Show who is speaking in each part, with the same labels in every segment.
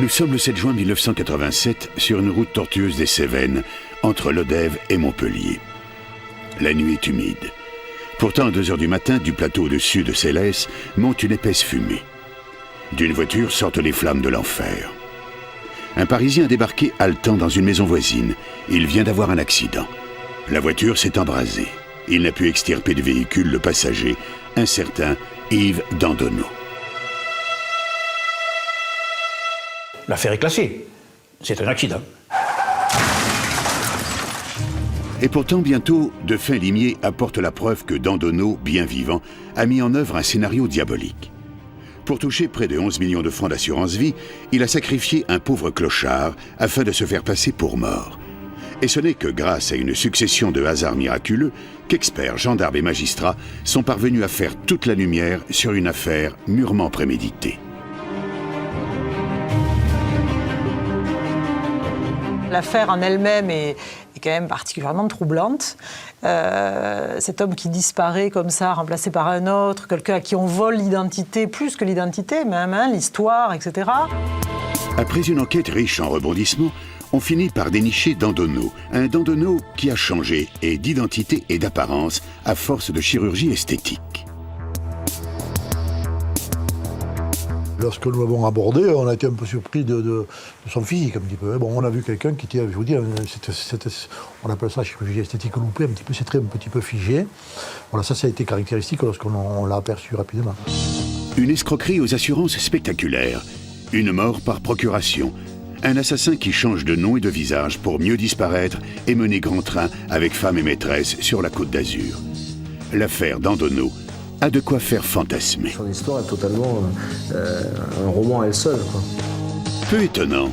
Speaker 1: Nous sommes le 7 juin 1987 sur une route tortueuse des Cévennes, entre Lodève et Montpellier. La nuit est humide. Pourtant, à 2 heures du matin, du plateau au-dessus de Célès, monte une épaisse fumée. D'une voiture sortent les flammes de l'enfer. Un Parisien a débarqué haletant dans une maison voisine. Il vient d'avoir un accident. La voiture s'est embrasée. Il n'a pu extirper du véhicule le passager, un certain Yves Dandonneau.
Speaker 2: L'affaire est classée. C'est un accident.
Speaker 1: Et pourtant, bientôt, de fin limier apporte la preuve que Dandonneau, bien vivant, a mis en œuvre un scénario diabolique. Pour toucher près de 11 millions de francs d'assurance vie, il a sacrifié un pauvre clochard afin de se faire passer pour mort. Et ce n'est que grâce à une succession de hasards miraculeux qu'experts, gendarmes et magistrats sont parvenus à faire toute la lumière sur une affaire mûrement préméditée.
Speaker 3: L'affaire en elle-même est quand même particulièrement troublante. Cet homme qui disparaît comme ça, remplacé par un autre, quelqu'un à qui on vole l'identité, plus que l'identité même, l'histoire, etc.
Speaker 1: Après une enquête riche en rebondissements, on finit par dénicher Dandonneau. Un Dandonneau qui a changé, et d'identité et d'apparence, à force de chirurgie esthétique.
Speaker 4: Lorsque nous l'avons abordé, on a été un peu surpris de son physique, un petit peu. Bon, on a vu quelqu'un qui était, je vous dis, on appelle ça chirurgie esthétique loupée, un petit peu, c'est très un petit peu figé. Voilà, ça a été caractéristique lorsqu'on l'a aperçu rapidement.
Speaker 1: Une escroquerie aux assurances spectaculaires. Une mort par procuration. Un assassin qui change de nom et de visage pour mieux disparaître et mener grand train avec femme et maîtresse sur la Côte d'Azur. L'affaire Dandonneau a de quoi faire fantasmer.
Speaker 5: Son histoire est totalement un roman à elle seule, quoi.
Speaker 1: Peu étonnant,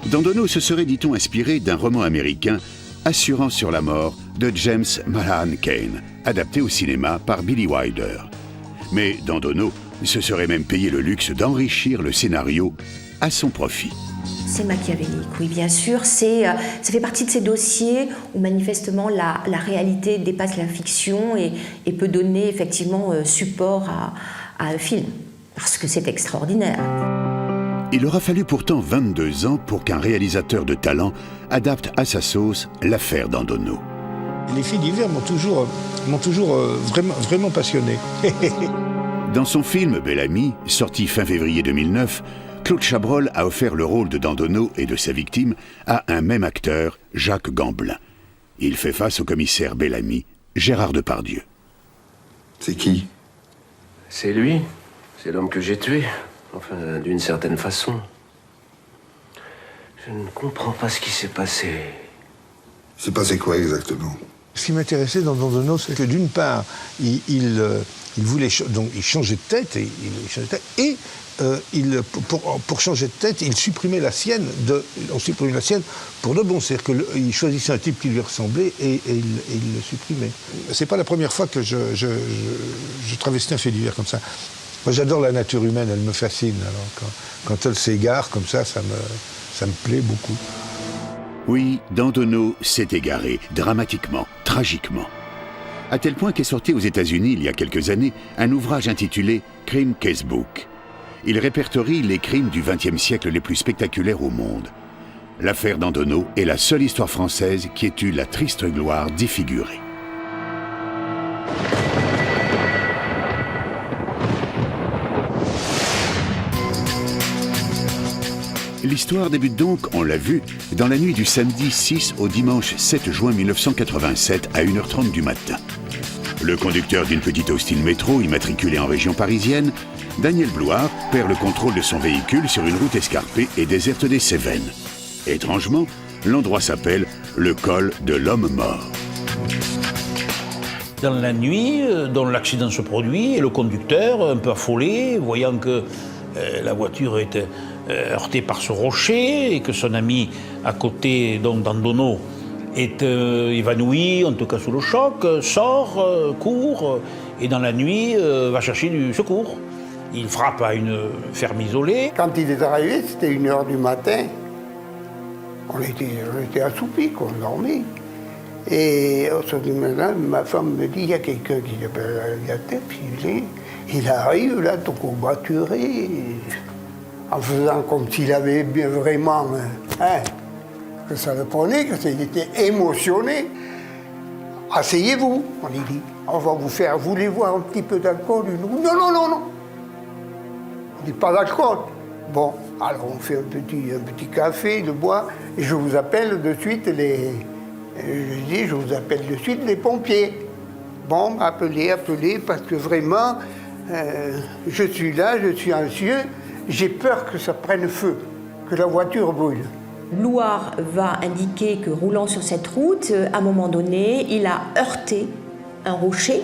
Speaker 1: Dandonneau se serait, dit-on, inspiré d'un roman américain, Assurance sur la mort, de James Mahan Cain, adapté au cinéma par Billy Wilder. Mais Dandonneau se serait même payé le luxe d'enrichir le scénario à son profit.
Speaker 6: C'est machiavélique, oui, bien sûr. Ça fait partie de ces dossiers où manifestement la réalité dépasse la fiction et peut donner effectivement support à un film, parce que c'est extraordinaire.
Speaker 1: Il aura fallu pourtant 22 ans pour qu'un réalisateur de talent adapte à sa sauce l'affaire Dandonneau.
Speaker 7: Les faits divers m'ont toujours vraiment passionné.
Speaker 1: Dans son film Bel Ami, sorti fin février 2009, Claude Chabrol a offert le rôle de Dandonneau et de sa victime à un même acteur, Jacques Gamblin. Il fait face au commissaire Bellamy, Gérard Depardieu.
Speaker 8: C'est qui?
Speaker 9: C'est lui. C'est l'homme que j'ai tué. Enfin, d'une certaine façon. Je ne comprends pas ce qui s'est passé.
Speaker 8: Il s'est passé quoi exactement?
Speaker 7: Ce qui m'intéressait dans Dandonneau, c'est que d'une part, il voulait donc il changeait de tête et pour changer de tête, il supprimait la sienne. On supprimait la sienne pour de bon. C'est-à-dire qu'il choisissait un type qui lui ressemblait et il le supprimait. C'est pas la première fois que je travestis un fait divers comme ça. Moi, j'adore la nature humaine, elle me fascine. Alors, quand elle s'égare comme ça me plaît beaucoup.
Speaker 1: Oui, Dandonneau s'est égaré, dramatiquement, tragiquement. À tel point qu'est sorti aux États-Unis, il y a quelques années, un ouvrage intitulé « Crime Casebook ». Il répertorie les crimes du XXe siècle les plus spectaculaires au monde. L'affaire Dandonneau est la seule histoire française qui ait eu la triste gloire d'y figurer. L'histoire débute donc, on l'a vu, dans la nuit du samedi 6 au dimanche 7 juin 1987 à 1h30 du matin. Le conducteur d'une petite Austin Métro immatriculée en région parisienne, Daniel Blouard, perd le contrôle de son véhicule sur une route escarpée et déserte des Cévennes. Étrangement, l'endroit s'appelle le col de l'homme mort.
Speaker 2: Dans la nuit, dont l'accident se produit, et le conducteur, un peu affolé, voyant que la voiture était heurtée par ce rocher et que son ami à côté, donc Dandonneau, est évanoui, en tout cas sous le choc, sort, court, et dans la nuit va chercher du secours. Il frappe à une ferme isolée.
Speaker 10: Quand il est arrivé, c'était 1h du matin. On était assoupis, on dormait. Et au soir du matin, ma femme me dit, il y a quelqu'un qui s'appelle Gatep, il arrive là, donc on voituré. en faisant comme s'il avait bien vraiment, que ça le prenait, qu'il était émotionné. Asseyez-vous, on lui dit. On va vous faire, voulez-vous un petit peu d'alcool? Non, non, non, non. On dit pas d'alcool. Bon, alors on fait un petit café, de bois, et je vous appelle de suite je vous appelle de suite les pompiers. Bon, appelez, parce que vraiment, je suis là, je suis anxieux, j'ai peur que ça prenne feu, que la voiture brûle.
Speaker 6: Louard va indiquer que roulant sur cette route, à un moment donné, il a heurté un rocher,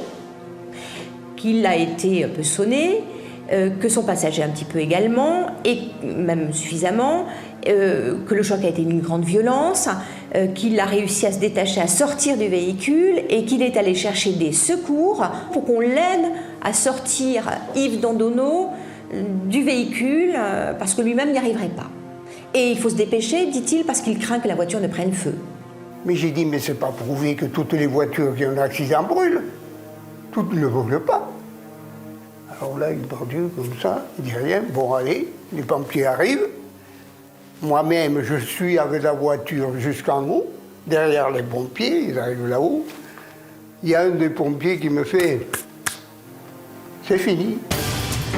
Speaker 6: qu'il a été un peu sonné, que son passager un petit peu également, et même suffisamment, que le choc a été d'une grande violence, qu'il a réussi à se détacher, à sortir du véhicule, et qu'il est allé chercher des secours pour qu'on l'aide à sortir Yves Dandonneau du véhicule, parce que lui-même n'y arriverait pas. Et il faut se dépêcher, dit-il, parce qu'il craint que la voiture ne prenne feu.
Speaker 10: Mais j'ai dit, mais c'est pas prouvé que toutes les voitures qui ont un accident brûlent. Toutes ne brûlent pas. Alors là, il pendule comme ça, il dit rien. Bon, allez, les pompiers arrivent. Moi-même, je suis avec la voiture jusqu'en haut, derrière les pompiers, ils arrivent là-haut. Il y a un des pompiers qui me fait « C'est fini ».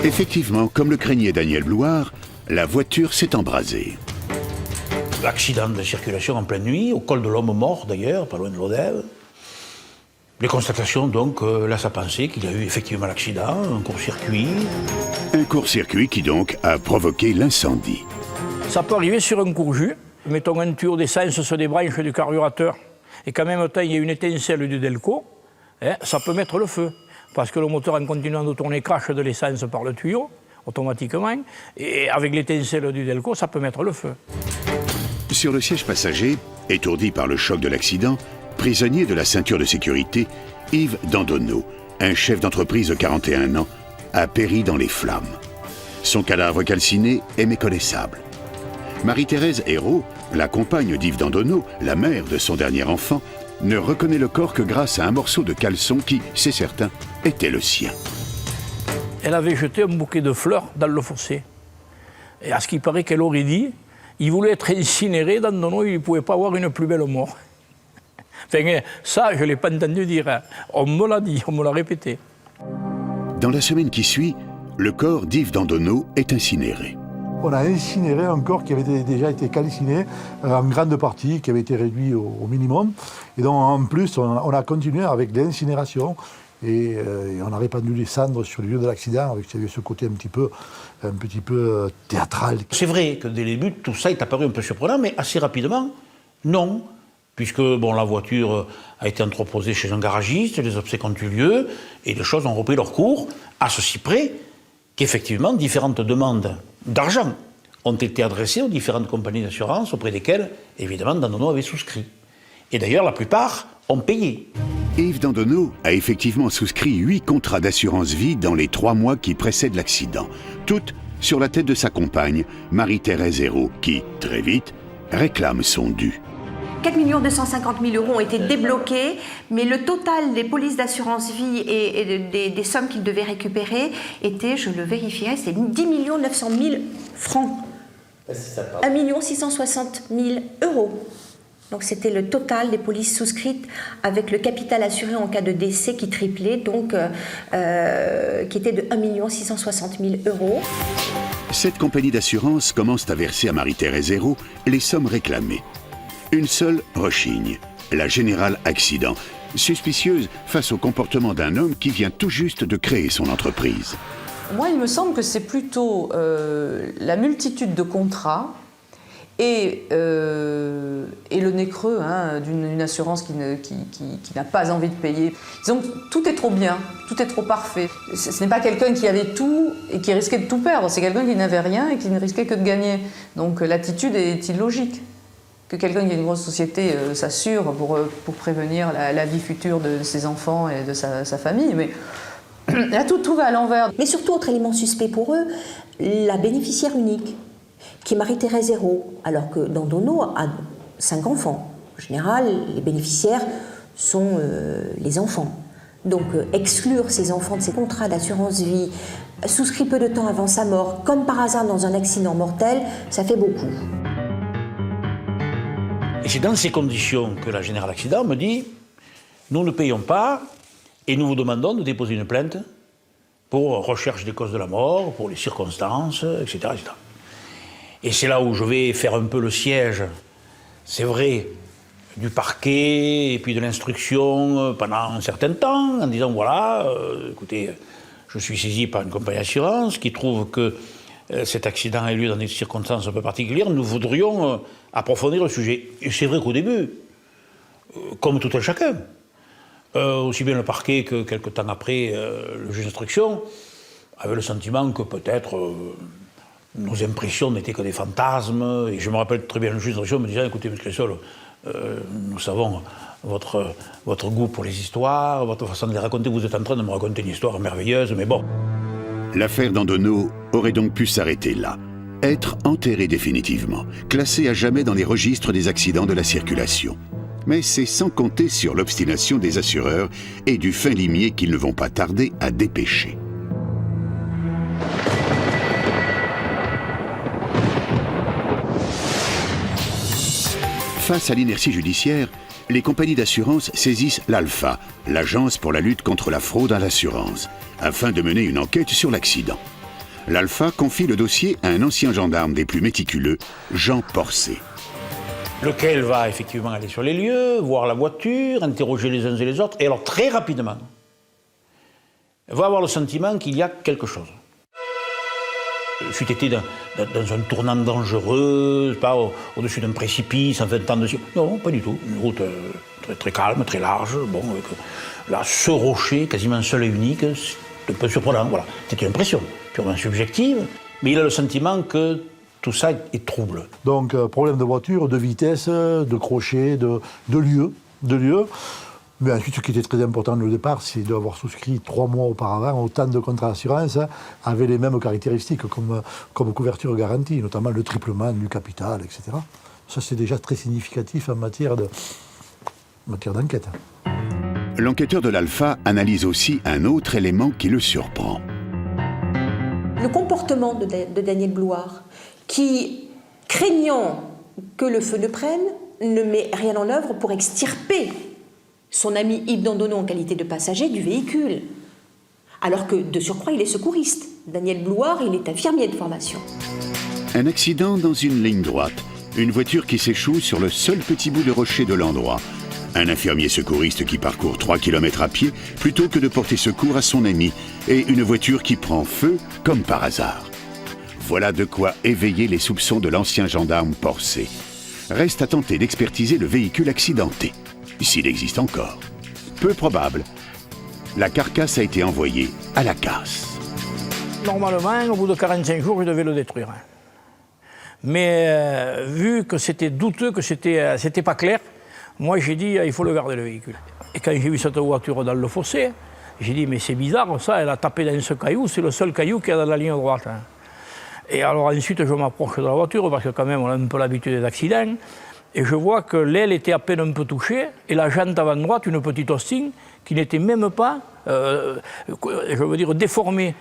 Speaker 1: Effectivement, comme le craignait Daniel Blouard, la voiture s'est embrasée.
Speaker 2: L'accident de circulation en pleine nuit, au col de l'Homme Mort d'ailleurs, pas loin de l'Odève. Les constatations donc laissent à penser qu'il y a eu effectivement l'accident, un court-circuit.
Speaker 1: Un court-circuit qui donc a provoqué l'incendie.
Speaker 11: Ça peut arriver sur un court-jus. Mettons un tuyau d'essence se débranche du carburateur et qu'en même temps il y a une étincelle du Delco, ça peut mettre le feu. Parce que le moteur en continuant de tourner crache de l'essence par le tuyau, automatiquement, et avec l'étincelle du Delco, ça peut mettre le feu.
Speaker 1: Sur le siège passager, étourdi par le choc de l'accident, prisonnier de la ceinture de sécurité, Yves Dandonneau, un chef d'entreprise de 41 ans, a péri dans les flammes. Son cadavre calciné est méconnaissable. Marie-Thérèse Hérault, la compagne d'Yves Dandonneau, la mère de son dernier enfant, ne reconnaît le corps que grâce à un morceau de caleçon qui, c'est certain, était le sien.
Speaker 11: Elle avait jeté un bouquet de fleurs dans le fossé. Et à ce qui paraît qu'elle aurait dit, il voulait être incinéré, Dandonneau, il ne pouvait pas avoir une plus belle mort. Enfin, ça, je ne l'ai pas entendu dire. On me l'a dit, on me l'a répété.
Speaker 1: Dans la semaine qui suit, le corps d'Yves Dandonneau est incinéré.
Speaker 4: On a incinéré un corps qui avait déjà été calciné en grande partie, qui avait été réduit au minimum. Et donc en plus, on a continué avec l'incinération et on a répandu les cendres sur le lieu de l'accident avec ce côté un petit peu théâtral.
Speaker 2: C'est vrai que dès le début, tout ça est apparu un peu surprenant, mais assez rapidement, non. Puisque bon, la voiture a été entreposée chez un garagiste, les obsèques ont eu lieu, et les choses ont repris leur cours, à ceci près qu'effectivement, différentes demandes d'argent ont été adressées aux différentes compagnies d'assurance auprès desquelles, évidemment, Dandonneau avait souscrit. Et d'ailleurs, la plupart ont payé.
Speaker 1: Yves Dandonneau a effectivement souscrit 8 contrats d'assurance vie dans les 3 mois qui précèdent l'accident, toutes sur la tête de sa compagne, Marie-Thérèse Hérault, qui, très vite, réclame son dû.
Speaker 6: 4 250 000 € ont été débloqués, mais le total des polices d'assurance vie et des sommes qu'ils devaient récupérer était, je le vérifierai, c'est 10 900 000 francs. 1 660 000 €. Donc c'était le total des polices souscrites avec le capital assuré en cas de décès qui triplait, donc qui était de 1 660 000 €.
Speaker 1: Cette compagnie d'assurance commence à verser à Marie-Thérèse Hérault les sommes réclamées. Une seule rechigne, la Générale Accident, suspicieuse face au comportement d'un homme qui vient tout juste de créer son entreprise.
Speaker 3: Moi, il me semble que c'est plutôt la multitude de contrats et le nez creux d'une assurance qui n'a pas envie de payer. Disons que tout est trop bien, tout est trop parfait. Ce n'est pas quelqu'un qui avait tout et qui risquait de tout perdre, c'est quelqu'un qui n'avait rien et qui ne risquait que de gagner. Donc l'attitude est illogique. Que quelqu'un qui a une grosse société s'assure pour prévenir la vie future de ses enfants et de sa famille, mais là tout va à l'envers.
Speaker 6: Mais surtout, autre élément suspect pour eux, la bénéficiaire unique, qui est Marie-Thérèse Hérault, alors que Dandonneau a 5 enfants. En général, les bénéficiaires sont les enfants. Donc exclure ses enfants de ses contrats d'assurance vie, souscrits peu de temps avant sa mort, comme par hasard dans un accident mortel, ça fait beaucoup.
Speaker 2: Et c'est dans ces conditions que la Générale Accident me dit « Nous ne payons pas et nous vous demandons de déposer une plainte pour recherche des causes de la mort, pour les circonstances, etc. etc. » Et c'est là où je vais faire un peu le siège, c'est vrai, du parquet et puis de l'instruction pendant un certain temps, en disant voilà, écoutez, je suis saisi par une compagnie d'assurance qui trouve que cet accident a eu lieu dans des circonstances un peu particulières, nous voudrions approfondir le sujet. Et c'est vrai qu'au début, comme tout un chacun, aussi bien le parquet que quelques temps après le juge d'instruction, avait le sentiment que peut-être nos impressions n'étaient que des fantasmes. Et je me rappelle très bien le juge d'instruction me disant écoutez, M. Cressol, nous savons votre goût pour les histoires, votre façon de les raconter. Vous êtes en train de me raconter une histoire merveilleuse, mais bon.
Speaker 1: L'affaire Dandonneau aurait donc pu s'arrêter là. Être enterrée définitivement, classée à jamais dans les registres des accidents de la circulation. Mais c'est sans compter sur l'obstination des assureurs et du fin limier qu'ils ne vont pas tarder à dépêcher. Face à l'inertie judiciaire, les compagnies d'assurance saisissent l'ALFA, l'Agence pour la lutte contre la fraude à l'assurance, afin de mener une enquête sur l'accident. L'ALFA confie le dossier à un ancien gendarme des plus méticuleux, Jean Porcé.
Speaker 2: Lequel va effectivement aller sur les lieux, voir la voiture, interroger les uns et les autres, et alors très rapidement, va avoir le sentiment qu'il y a quelque chose. C'eût été dans un tournant dangereux, pas au-dessus d'un précipice, en 20 ans de... Non, pas du tout. Une route très, très calme, très large. Bon, avec là, ce rocher, quasiment seul et unique, c'est un peu surprenant. Voilà. C'est une impression purement subjective, mais il a le sentiment que tout ça est trouble.
Speaker 4: Donc, problème de voiture, de vitesse, de crochet, de lieu. Mais ensuite, ce qui était très important au départ, c'est d'avoir souscrit 3 mois auparavant autant de contrats d'assurance avec les mêmes caractéristiques comme couverture garantie, notamment le triplement du capital, etc. Ça, c'est déjà très significatif en matière d'enquête.
Speaker 1: L'enquêteur de l'ALFA analyse aussi un autre élément qui le surprend.
Speaker 6: Le comportement de Daniel Blouard, qui, craignant que le feu ne prenne, ne met rien en œuvre pour extirper son ami Yves Dandonneau en qualité de passager du véhicule. Alors que, de surcroît, il est secouriste. Daniel Blouard, il est infirmier de formation.
Speaker 1: Un accident dans une ligne droite. Une voiture qui s'échoue sur le seul petit bout de rocher de l'endroit. Un infirmier secouriste qui parcourt 3 km à pied plutôt que de porter secours à son ami. Et une voiture qui prend feu comme par hasard. Voilà de quoi éveiller les soupçons de l'ancien gendarme Porcé. Reste à tenter d'expertiser le véhicule accidenté. S'il existe encore. Peu probable. La carcasse a été envoyée à la casse.
Speaker 11: Normalement, au bout de 45 jours, je devais le détruire. Mais vu que c'était douteux, que c'était pas clair, moi j'ai dit il faut le garder le véhicule. Et quand j'ai vu cette voiture dans le fossé, j'ai dit mais c'est bizarre ça, elle a tapé dans ce caillou, c'est le seul caillou qu'il y a dans la ligne droite. Et alors ensuite je m'approche de la voiture parce que quand même on a un peu l'habitude des accidents. Et je vois que l'aile était à peine un peu touchée, et la jante avant droite, une petite Austin, qui n'était même pas, déformée.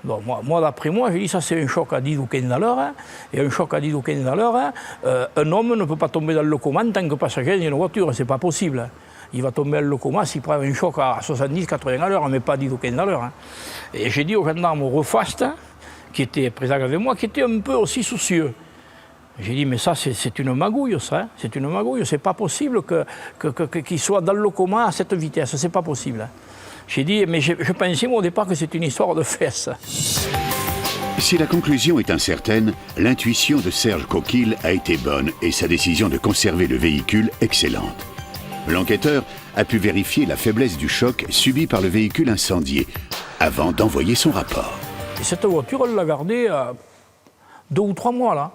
Speaker 11: Donc moi d'après moi, j'ai dit ça c'est un choc à 10 ou 15 à l'heure, et un choc à 10 ou 15 à l'heure, un homme ne peut pas tomber dans le coma en tant que passager dans une voiture, c'est pas possible. Il va tomber dans le coma s'il prend un choc à 70-80 à l'heure, mais pas 10 ou 15 à l'heure. Et j'ai dit au gendarme Refaste, qui était présent avec moi, qui était un peu aussi soucieux. J'ai dit, mais ça, c'est une magouille, ça. Hein. C'est une magouille. C'est pas possible qu'il soit dans le coma à cette vitesse. C'est pas possible. Hein. J'ai dit, mais je pensais, moi, au départ, que c'était une histoire de fesses.
Speaker 1: Si la conclusion est incertaine, l'intuition de Serge Coquille a été bonne et sa décision de conserver le véhicule excellente. L'enquêteur a pu vérifier la faiblesse du choc subi par le véhicule incendié avant d'envoyer son rapport.
Speaker 11: Et cette voiture, elle l'a gardée 2 ou 3 mois, là.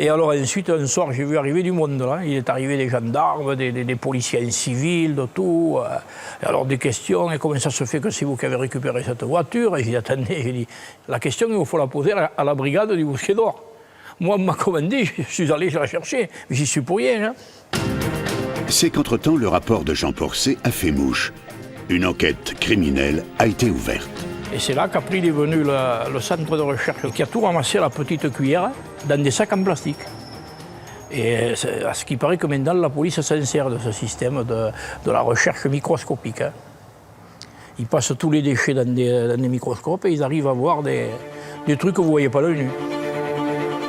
Speaker 11: Et alors ensuite, un soir, j'ai vu arriver du monde. Là. Il est arrivé des gendarmes, des policiers civils, de tout. Et alors des questions, et comment ça se fait que c'est vous qui avez récupéré cette voiture? Et j'ai dit, attendez, j'ai dit, la question, il faut la poser à la brigade du Bousquet d'Or. Moi, on m'a commandé, je suis allé la chercher, mais j'y suis pour rien. Hein.
Speaker 1: C'est qu'entre-temps, le rapport de Jean Porcé a fait mouche. Une enquête criminelle a été ouverte.
Speaker 11: Et c'est là qu'après il est venu le centre de recherche qui a tout ramassé à la petite cuillère dans des sacs en plastique. Et à ce qui paraît que maintenant la police s'insère de ce système de la recherche microscopique. Ils passent tous les déchets dans des microscopes et ils arrivent à voir des trucs que vous ne voyez pas à l'œil nu.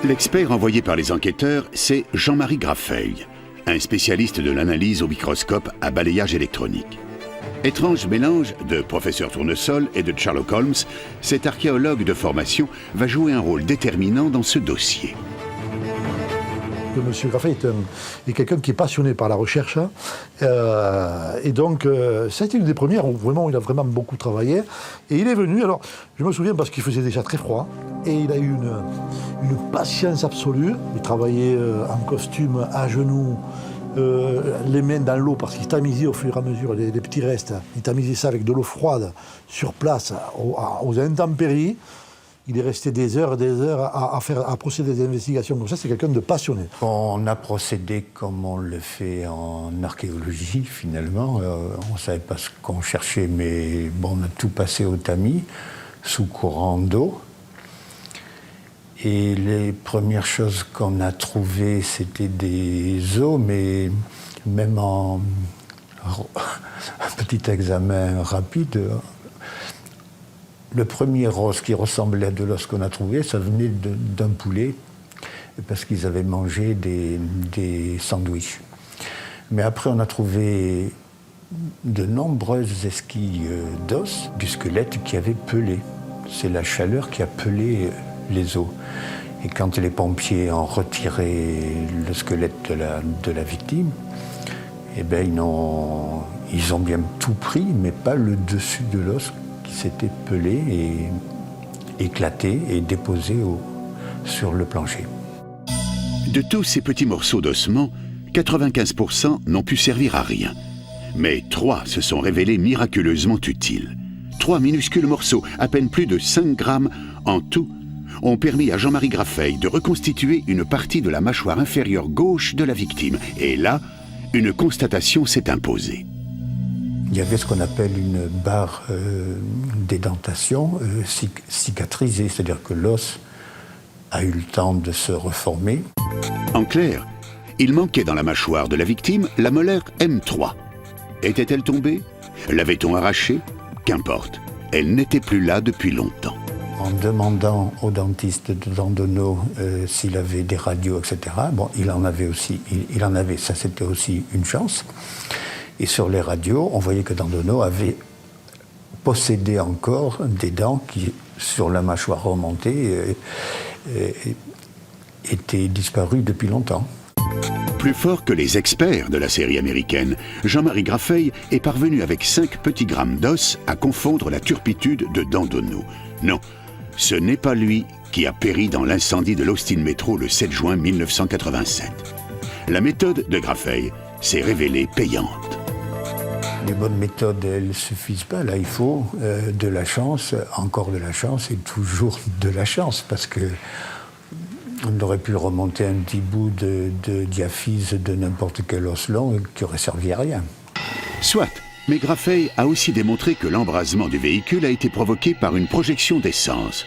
Speaker 1: L'expert envoyé par les enquêteurs, c'est Jean-Marie Graffeuil, un spécialiste de l'analyse au microscope à balayage électronique. Étrange mélange de professeur Tournesol et de Sherlock Holmes, cet archéologue de formation va jouer un rôle déterminant dans ce dossier.
Speaker 4: M. Graffeuil est quelqu'un qui est passionné par la recherche. Et donc, ça a été une des premières où vraiment, il a vraiment beaucoup travaillé. Et il est venu, alors, je me souviens parce qu'il faisait déjà très froid. Et il a eu une patience absolue. Il travaillait en costume, à genoux, les mains dans l'eau, parce qu'il tamisait au fur et à mesure les petits restes. Il tamisait ça avec de l'eau froide, sur place, aux intempéries. Il est resté des heures à procéder à des investigations. Donc ça, c'est quelqu'un de passionné.
Speaker 12: On a procédé comme on le fait en archéologie, finalement. On ne savait pas ce qu'on cherchait, mais bon, on a tout passé au tamis, sous courant d'eau. Et les premières choses qu'on a trouvées, c'était des os, mais même en un petit examen rapide, le premier os qui ressemblait à de l'os qu'on a trouvé, ça venait d'un poulet, parce qu'ils avaient mangé des sandwichs. Mais après, on a trouvé de nombreuses esquilles d'os du squelette qui avait pelé. C'est la chaleur qui a pelé les os. Et quand les pompiers ont retiré le squelette de la victime, eh bien, ils ont bien tout pris, mais pas le dessus de l'os qui s'était pelé et éclaté et déposé sur le plancher.
Speaker 1: De tous ces petits morceaux d'ossement, 95% n'ont pu servir à rien. Mais 3 se sont révélés miraculeusement utiles. 3 minuscules morceaux, à peine plus de 5 grammes en tout, ont permis à Jean-Marie Graffeuil de reconstituer une partie de la mâchoire inférieure gauche de la victime. Et là, une constatation s'est imposée.
Speaker 12: Il y avait ce qu'on appelle une barre d'édentation cicatrisée, c'est-à-dire que l'os a eu le temps de se reformer.
Speaker 1: En clair, il manquait dans la mâchoire de la victime la molaire M3. Était-elle tombée? L'avait-on arrachée? Qu'importe, elle n'était plus là depuis longtemps.
Speaker 12: En demandant au dentiste de Dandonneau s'il avait des radios, etc., bon, il en avait, ça c'était aussi une chance. Et sur les radios, on voyait que Dandonneau avait possédé encore des dents qui, sur la mâchoire remontée, étaient disparues depuis longtemps.
Speaker 1: Plus fort que les experts de la série américaine, Jean-Marie Graffeuil est parvenu avec 5 petits grammes d'os à confondre la turpitude de Dandonneau. Non, ce n'est pas lui qui a péri dans l'incendie de l'Austin Metro le 7 juin 1987. La méthode de Graffeuil s'est révélée payante.
Speaker 12: Les bonnes méthodes, elles ne suffisent pas. Là, il faut de la chance, encore de la chance et toujours de la chance, parce que on aurait pu remonter un petit bout de diaphyse de n'importe quel os long qui aurait servi à rien.
Speaker 1: Soit, mais Graffeuil a aussi démontré que l'embrasement du véhicule a été provoqué par une projection d'essence.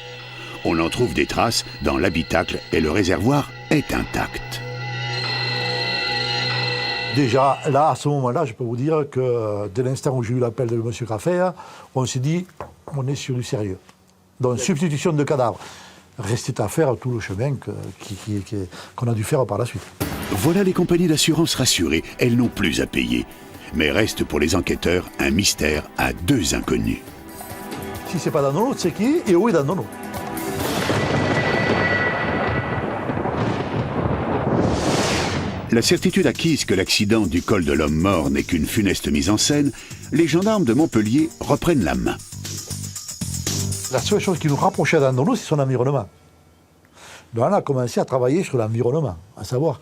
Speaker 1: On en trouve des traces dans l'habitacle et le réservoir est intact.
Speaker 4: Déjà, là, à ce moment-là, je peux vous dire que dès l'instant où j'ai eu l'appel de M. Graffeuil, on s'est dit, on est sur du sérieux. Donc, substitution de cadavres. Restait à faire tout le chemin qu'on a dû faire par la suite.
Speaker 1: Voilà les compagnies d'assurance rassurées, elles n'ont plus à payer. Mais reste pour les enquêteurs un mystère à 2 inconnus.
Speaker 4: Si c'est pas Dandonneau, c'est qui et où est Dandonneau?
Speaker 1: La certitude acquise que l'accident du col de l'homme mort n'est qu'une funeste mise en scène, les gendarmes de Montpellier reprennent la main.
Speaker 4: La seule chose qui nous rapprochait d'Andonneau, c'est son environnement. Donc on a commencé à travailler sur l'environnement, à savoir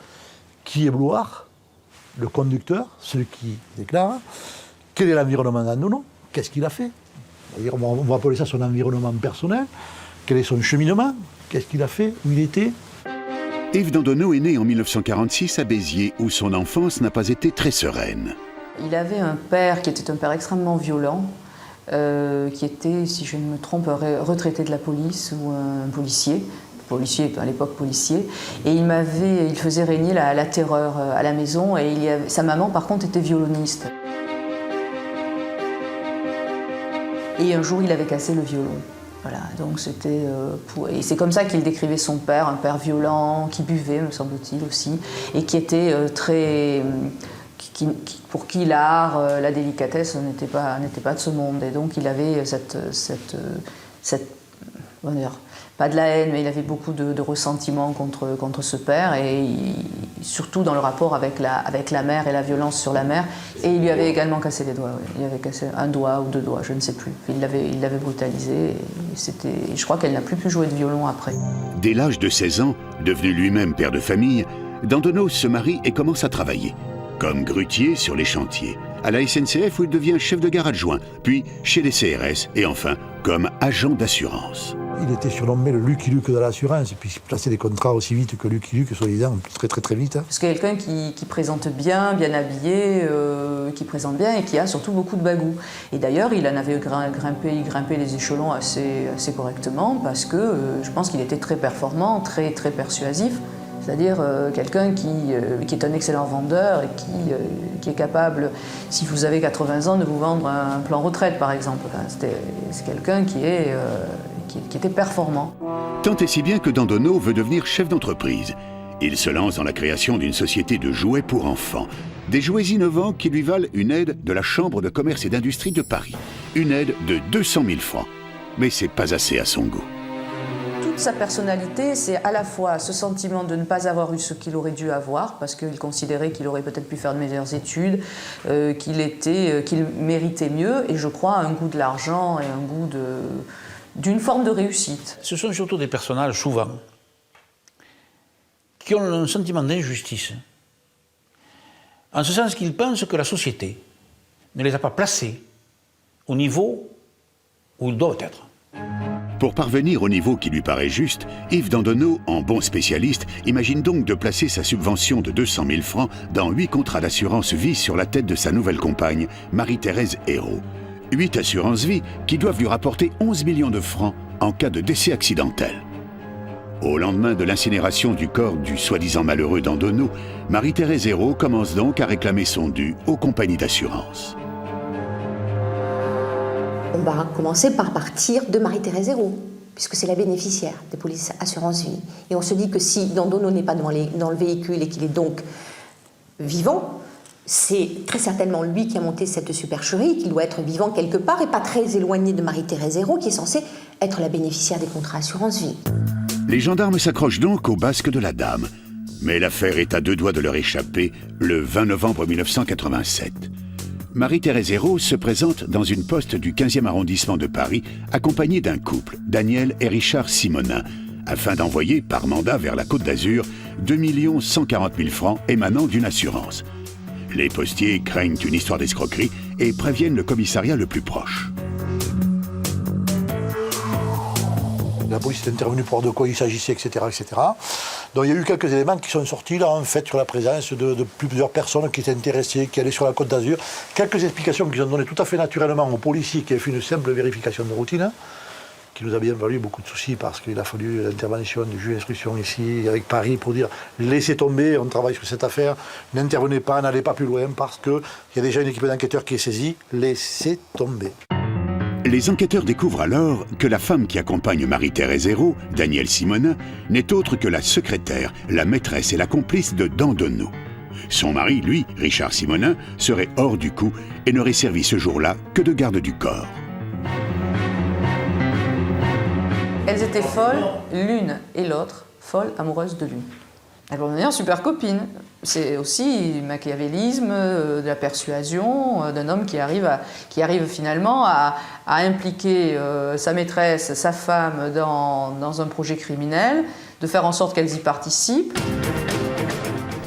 Speaker 4: qui est Blouard, le conducteur, celui qui déclare, quel est l'environnement d'Andonneau, qu'est-ce qu'il a fait, on va appeler ça son environnement personnel, quel est son cheminement, qu'est-ce qu'il a fait, où il était.
Speaker 1: Yves Dandonneau est né en 1946 à Béziers, où son enfance n'a pas été très sereine.
Speaker 13: Il avait un père qui était un père extrêmement violent, qui était, si je ne me trompe, retraité de la police ou un policier à l'époque policier, et il faisait régner la terreur à la maison, et sa maman par contre était violoniste. Et un jour il avait cassé le violon. Voilà, donc c'était et c'est comme ça qu'il décrivait son père, un père violent, qui buvait, me semble-t-il aussi, et qui était très... pour qui l'art, la délicatesse n'était pas de ce monde. Et donc il avait pas de la haine, mais il avait beaucoup de ressentiment contre ce père, et surtout dans le rapport avec la mère et la violence sur la mère. Et il lui avait également cassé les doigts, il avait cassé un doigt ou 2 doigts, je ne sais plus. Il l'avait brutalisé, et je crois qu'elle n'a plus pu jouer de violon après.
Speaker 1: Dès l'âge de 16 ans, devenu lui-même père de famille, Dandonneau se marie et commence à travailler. Comme grutier sur les chantiers, à la SNCF où il devient chef de gare adjoint, puis chez les CRS et enfin comme agent d'assurance.
Speaker 4: Il était surnommé le Lucky Luke de l'assurance, et puis il plaçait des contrats aussi vite que Lucky Luke, soi-disant, très vite.
Speaker 13: C'est quelqu'un qui présente bien habillé, qui présente bien et qui a surtout beaucoup de bagou. Et d'ailleurs, il en avait grimpé les échelons assez correctement, parce que je pense qu'il était très performant, très persuasif. C'est-à-dire quelqu'un qui est un excellent vendeur et qui est capable, si vous avez 80 ans, de vous vendre un plan retraite, par exemple. Enfin, c'est quelqu'un qui était performant.
Speaker 1: Tant et si bien que Dandonneau veut devenir chef d'entreprise. Il se lance dans la création d'une société de jouets pour enfants. Des jouets innovants qui lui valent une aide de la Chambre de commerce et d'industrie de Paris. Une aide de 200 000 francs. Mais c'est pas assez à son goût.
Speaker 13: Toute sa personnalité, c'est à la fois ce sentiment de ne pas avoir eu ce qu'il aurait dû avoir, parce qu'il considérait qu'il aurait peut-être pu faire de meilleures études, qu'il méritait mieux, et je crois un goût de l'argent et un goût d'une forme de réussite.
Speaker 2: Ce sont surtout des personnages, souvent, qui ont un sentiment d'injustice, en ce sens qu'ils pensent que la société ne les a pas placés au niveau où ils doivent être.
Speaker 1: Pour parvenir au niveau qui lui paraît juste, Yves Dandonneau, en bon spécialiste, imagine donc de placer sa subvention de 200 000 francs dans 8 contrats d'assurance vie sur la tête de sa nouvelle compagne, Marie-Thérèse Hérault. 8 assurances vie qui doivent lui rapporter 11 millions de francs en cas de décès accidentel. Au lendemain de l'incinération du corps du soi-disant malheureux Dandonneau, Marie-Thérèse Hérault commence donc à réclamer son dû aux compagnies d'assurance.
Speaker 6: On va commencer par partir de Marie-Thérèse Hérault, puisque c'est la bénéficiaire des polices assurance vie. Et on se dit que si Dandonneau n'est pas dans le véhicule et qu'il est donc vivant, c'est très certainement lui qui a monté cette supercherie, qui doit être vivant quelque part et pas très éloigné de Marie-Thérèse Hérault, qui est censée être la bénéficiaire des contrats assurance vie.
Speaker 1: Les gendarmes s'accrochent donc au basque de la dame. Mais l'affaire est à 2 doigts de leur échapper le 20 novembre 1987. Marie-Thérèse Hérault se présente dans une poste du 15e arrondissement de Paris, accompagnée d'un couple, Daniel et Richard Simonin, afin d'envoyer par mandat vers la Côte d'Azur 2 140 000 francs émanant d'une assurance. Les postiers craignent une histoire d'escroquerie et préviennent le commissariat le plus proche.
Speaker 4: La police est intervenue pour voir de quoi il s'agissait, etc., etc. Donc il y a eu quelques éléments qui sont sortis là, en fait, sur la présence de plusieurs personnes qui étaient intéressées, qui allaient sur la Côte d'Azur. Quelques explications qu'ils ont données tout à fait naturellement aux policiers qui avaient fait une simple vérification de routine, qui nous a bien valu beaucoup de soucis parce qu'il a fallu l'intervention du juge d'instruction ici, avec Paris, pour dire laissez tomber, on travaille sur cette affaire, n'intervenez pas, n'allez pas plus loin parce qu'il y a déjà une équipe d'enquêteurs qui est saisie, laissez tomber.
Speaker 1: Les enquêteurs découvrent alors que la femme qui accompagne Marie-Thérèse Hérault, Daniel Simonin, n'est autre que la secrétaire, la maîtresse et la complice de Dandonneau. Son mari, lui, Richard Simonin, serait hors du coup et n'aurait servi ce jour-là que de garde du corps.
Speaker 13: Elles étaient folles, l'une et l'autre, folles amoureuses de l'une. Elles vont devenir super copines. C'est aussi du machiavélisme, de la persuasion, d'un homme qui arrive finalement à impliquer sa maîtresse, sa femme dans un projet criminel, de faire en sorte qu'elles y participent.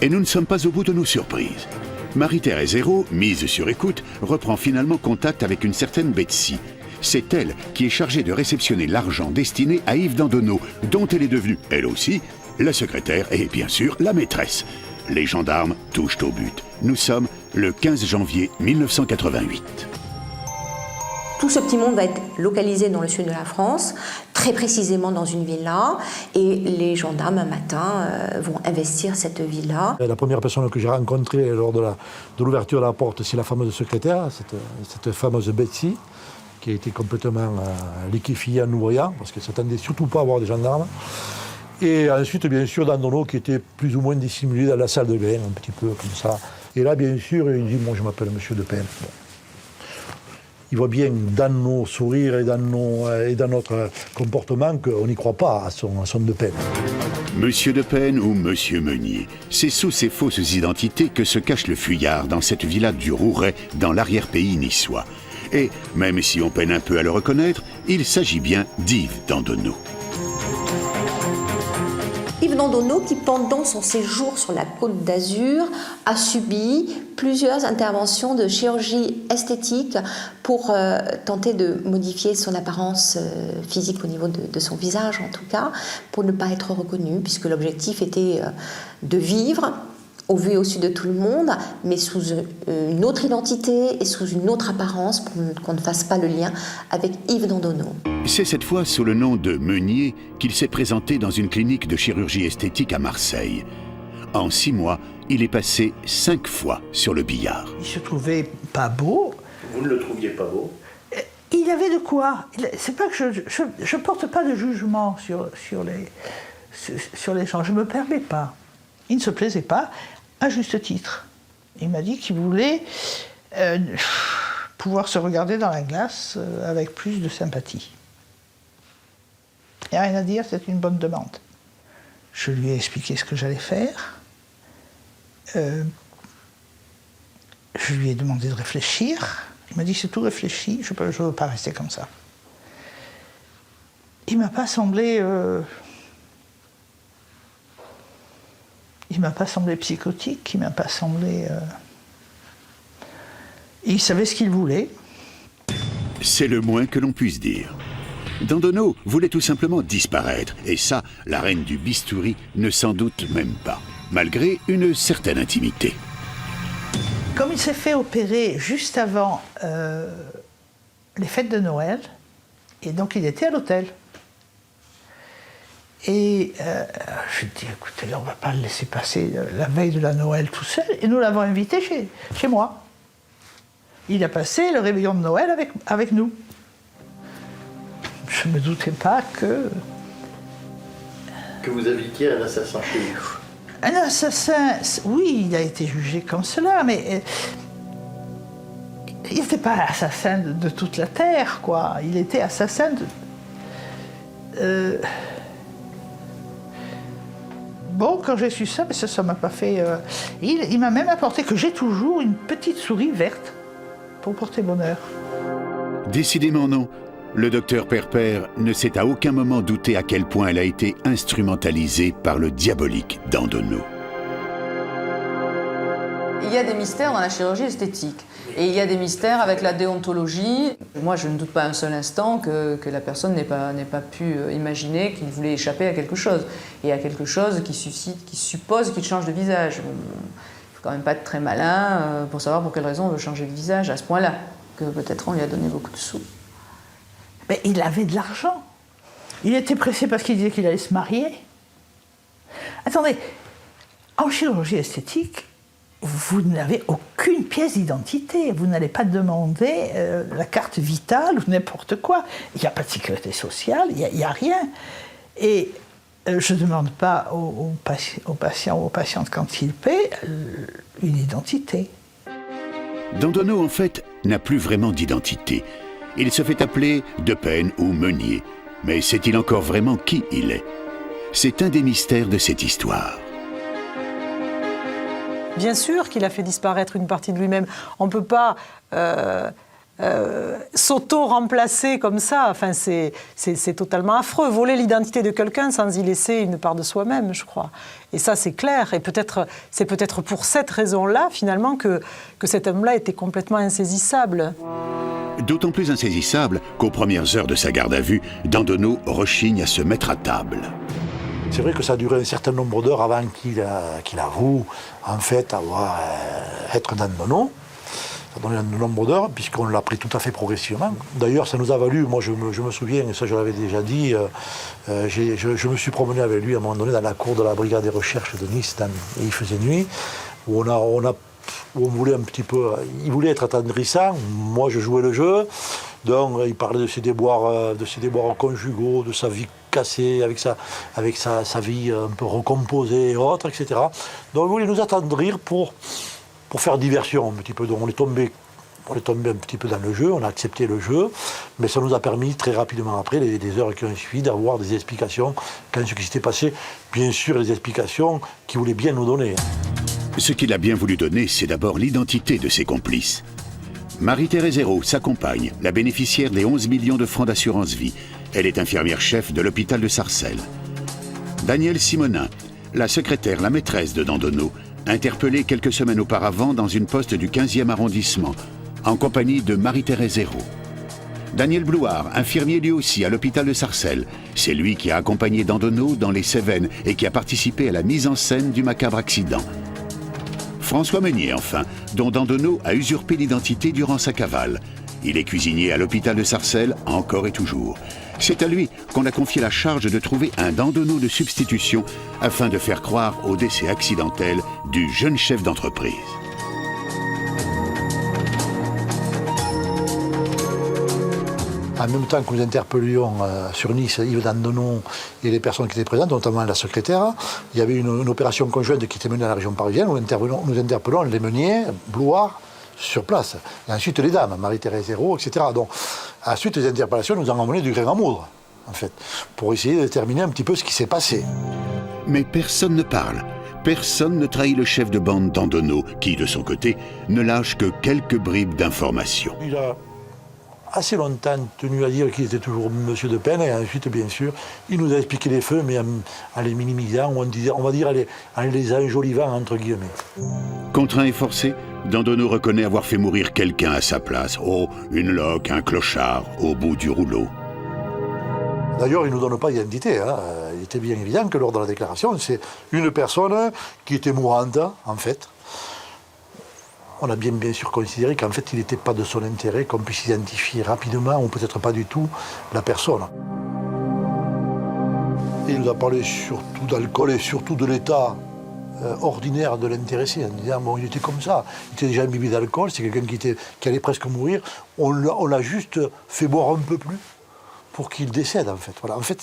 Speaker 1: Et nous ne sommes pas au bout de nos surprises. Marie-Thérèse Hérault, mise sur écoute, reprend finalement contact avec une certaine Betsy. C'est elle qui est chargée de réceptionner l'argent destiné à Yves Dandonneau, dont elle est devenue, elle aussi, la secrétaire et bien sûr la maîtresse. Les gendarmes touchent au but. Nous sommes le 15 janvier 1988.
Speaker 6: Tout ce petit monde va être localisé dans le sud de la France, très précisément dans une villa, et les gendarmes, un matin, vont investir cette villa.
Speaker 4: La première personne que j'ai rencontrée lors de l'ouverture de la porte, c'est la fameuse secrétaire, cette fameuse Betsy, qui a été complètement liquéfiée en nous voyant, parce qu'elle ne s'attendait surtout pas à voir des gendarmes. Et ensuite, bien sûr, Dandonneau, qui était plus ou moins dissimulé dans la salle de bain, un petit peu comme ça. Et là, bien sûr, il dit « Moi, je m'appelle Monsieur Depesne ». Bon. Il voit bien dans nos sourires et dans notre comportement qu'on n'y croit pas à son Depesne.
Speaker 1: Monsieur Depesne ou Monsieur Meunier, c'est sous ces fausses identités que se cache le fuyard dans cette villa du Rouret, dans l'arrière-pays niçois. Et, même si on peine un peu à le reconnaître, il s'agit bien d'Yves Dandonneau.
Speaker 6: Yves Dandonneau, qui pendant son séjour sur la Côte d'Azur a subi plusieurs interventions de chirurgie esthétique pour tenter de modifier son apparence physique au niveau de son visage en tout cas, pour ne pas être reconnu, puisque l'objectif était de vivre au vu et au su de tout le monde, mais sous une autre identité et sous une autre apparence, pour qu'on ne fasse pas le lien avec Yves Dandonneau.
Speaker 1: C'est cette fois sous le nom de Meunier qu'il s'est présenté dans une clinique de chirurgie esthétique à Marseille. En 6 mois, il est passé 5 fois sur le billard.
Speaker 14: Il se trouvait pas beau.
Speaker 9: Vous ne le trouviez pas beau?
Speaker 14: Il avait de quoi. C'est pas que je porte pas de jugement sur les gens, je me permets pas. Il ne se plaisait pas, à juste titre. Il m'a dit qu'il voulait pouvoir se regarder dans la glace avec plus de sympathie. Il n'y a rien à dire, c'est une bonne demande. Je lui ai expliqué ce que j'allais faire. Je lui ai demandé de réfléchir. Il m'a dit, c'est tout réfléchi, je ne veux pas rester comme ça. Il ne m'a pas semblé... Il ne m'a pas semblé psychotique, il ne m'a pas semblé... Il savait ce qu'il voulait.
Speaker 1: C'est le moins que l'on puisse dire. Dandonneau voulait tout simplement disparaître, et ça, la reine du bistouri ne s'en doute même pas, malgré une certaine intimité.
Speaker 14: Comme il s'est fait opérer juste avant les fêtes de Noël, et donc il était à l'hôtel. Et je lui ai dit, écoutez, là, on ne va pas le laisser passer la veille de la Noël tout seul, et nous l'avons invité chez moi. Il a passé le réveillon de Noël avec nous. Je ne me doutais pas que...
Speaker 15: Que vous invitiez un assassin chez vous.
Speaker 14: Un assassin, oui, il a été jugé comme cela, mais... il n'était pas assassin de toute la terre, quoi. Il était assassin de... Bon, quand j'ai su ça, ça ne m'a pas fait... Il m'a même apporté que j'ai toujours une petite souris verte pour porter bonheur.
Speaker 1: Décidément non. Le docteur Perpère ne s'est à aucun moment douté à quel point elle a été instrumentalisée par le diabolique Dandonneau.
Speaker 13: Il y a des mystères dans la chirurgie esthétique. Et il y a des mystères avec la déontologie. Moi, je ne doute pas un seul instant que la personne n'ait pas pu imaginer qu'il voulait échapper à quelque chose. Et à quelque chose qui suppose qu'il change de visage. Il ne faut quand même pas être très malin pour savoir pour quelle raison on veut changer de visage à ce point-là. Que peut-être on lui a donné beaucoup de sous.
Speaker 14: Mais il avait de l'argent. Il était pressé parce qu'il disait qu'il allait se marier. Attendez, en chirurgie esthétique, vous n'avez aucune pièce d'identité. Vous n'allez pas demander la carte vitale ou n'importe quoi. Il n'y a pas de sécurité sociale, il n'y a rien. Et je ne demande pas aux patients ou aux patientes quand ils paient une identité.
Speaker 1: Dandonneau, en fait, n'a plus vraiment d'identité. Il se fait appeler Depesne ou Meunier. Mais sait-il encore vraiment qui il est? C'est un des mystères de cette histoire.
Speaker 3: Bien sûr qu'il a fait disparaître une partie de lui-même. On ne peut pas s'auto-remplacer comme ça. Enfin, c'est totalement affreux. Voler l'identité de quelqu'un sans y laisser une part de soi-même, je crois. Et ça, c'est clair. Et c'est peut-être pour cette raison-là, finalement, que cet homme-là était complètement insaisissable.
Speaker 1: D'autant plus insaisissable qu'aux premières heures de sa garde à vue, Dandonneau rechigne à se mettre à table.
Speaker 4: C'est vrai que ça a duré un certain nombre d'heures avant qu'il avoue, en fait, être Dandonneau. Ça a donné un nombre d'heures, puisqu'on l'a pris tout à fait progressivement. D'ailleurs, ça nous a valu, moi je me souviens, et ça je l'avais déjà dit, je me suis promené avec lui à un moment donné dans la cour de la brigade des recherches de Nice, et il faisait nuit, où on voulait un petit peu, il voulait être attendrissant, moi je jouais le jeu, donc il parlait de ses déboires conjugaux, de sa vie cassée, avec sa vie un peu recomposée et autres, etc. Donc il voulait nous attendrir pour faire diversion un petit peu. Donc on est tombé un petit peu dans le jeu, on a accepté le jeu, mais ça nous a permis très rapidement après, les heures qui ont suivi, d'avoir des explications quant à ce qui s'était passé. Bien sûr, les explications qu'il voulait bien nous donner.
Speaker 1: Ce qu'il a bien voulu donner, c'est d'abord l'identité de ses complices. Marie-Thérèse Hérault, sa compagne, la bénéficiaire des 11 millions de francs d'assurance vie. Elle est infirmière-chef de l'hôpital de Sarcelles. Danielle Simonin, la secrétaire, la maîtresse de Dandonneau, interpellée quelques semaines auparavant dans une poste du 15e arrondissement, en compagnie de Marie-Thérèse Hérault. Daniel Blouard, infirmier lui aussi à l'hôpital de Sarcelles. C'est lui qui a accompagné Dandonneau dans les Cévennes et qui a participé à la mise en scène du macabre accident. François Meunier, enfin, dont Dandonneau a usurpé l'identité durant sa cavale. Il est cuisinier à l'hôpital de Sarcelles, encore et toujours. C'est à lui qu'on a confié la charge de trouver un Dandonneau de substitution afin de faire croire au décès accidentel du jeune chef d'entreprise.
Speaker 4: En même temps que nous interpellions sur Nice Yves Dandonneau et les personnes qui étaient présentes, notamment la secrétaire, il y avait une opération conjointe qui était menée dans la région parisienne où nous interpellons les Meunier, Blouard, sur place. Et ensuite les dames, Marie-Thérèse Hérault, etc. Donc, ensuite les interpellations nous ont emmené du grain à moudre, en fait, pour essayer de déterminer un petit peu ce qui s'est passé.
Speaker 1: Mais personne ne parle. Personne ne trahit le chef de bande Dandonneau, qui, de son côté, ne lâche que quelques bribes d'informations.
Speaker 4: Il a assez longtemps tenu à dire qu'il était toujours monsieur de Pène, et ensuite, bien sûr, il nous a expliqué les faits, mais en les minimisant, on va dire en les enjolivant, entre guillemets.
Speaker 1: Contraint et forcé, Dandonneau reconnaît avoir fait mourir quelqu'un à sa place. Oh, une loque, un clochard, au bout du rouleau.
Speaker 4: D'ailleurs, il ne nous donne pas d'identité. Il était bien évident que lors de la déclaration, c'est une personne qui était mourante, en fait. On a bien sûr considéré qu'en fait, il n'était pas de son intérêt qu'on puisse identifier rapidement, ou peut-être pas du tout, la personne. Il nous a parlé surtout d'alcool et surtout de l'état ordinaire de l'intéressé, en disant bon, il était comme ça, il était déjà imbibé d'alcool, c'est quelqu'un qui allait presque mourir, on l'a juste fait boire un peu plus pour qu'il décède, en fait. Voilà. En fait,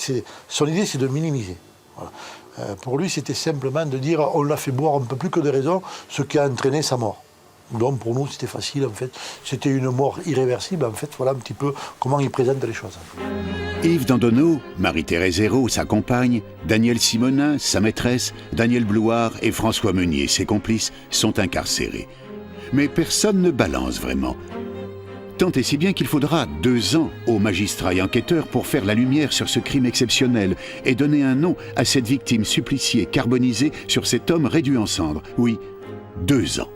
Speaker 4: son idée, c'est de minimiser. Voilà. Pour lui, c'était simplement de dire on l'a fait boire un peu plus que de raison, ce qui a entraîné sa mort. Donc pour nous, c'était facile, en fait. C'était une mort irréversible, en fait. Voilà un petit peu comment il présente les choses.
Speaker 1: Yves Dandonneau, Marie-Thérèse Hérault, sa compagne, Danielle Simonin, sa maîtresse, Daniel Blouard et François Meunier, ses complices, sont incarcérés. Mais personne ne balance vraiment. Tant et si bien qu'il faudra 2 ans aux magistrats et enquêteurs pour faire la lumière sur ce crime exceptionnel et donner un nom à cette victime suppliciée, carbonisée sur cet homme réduit en cendres. Oui, 2 ans.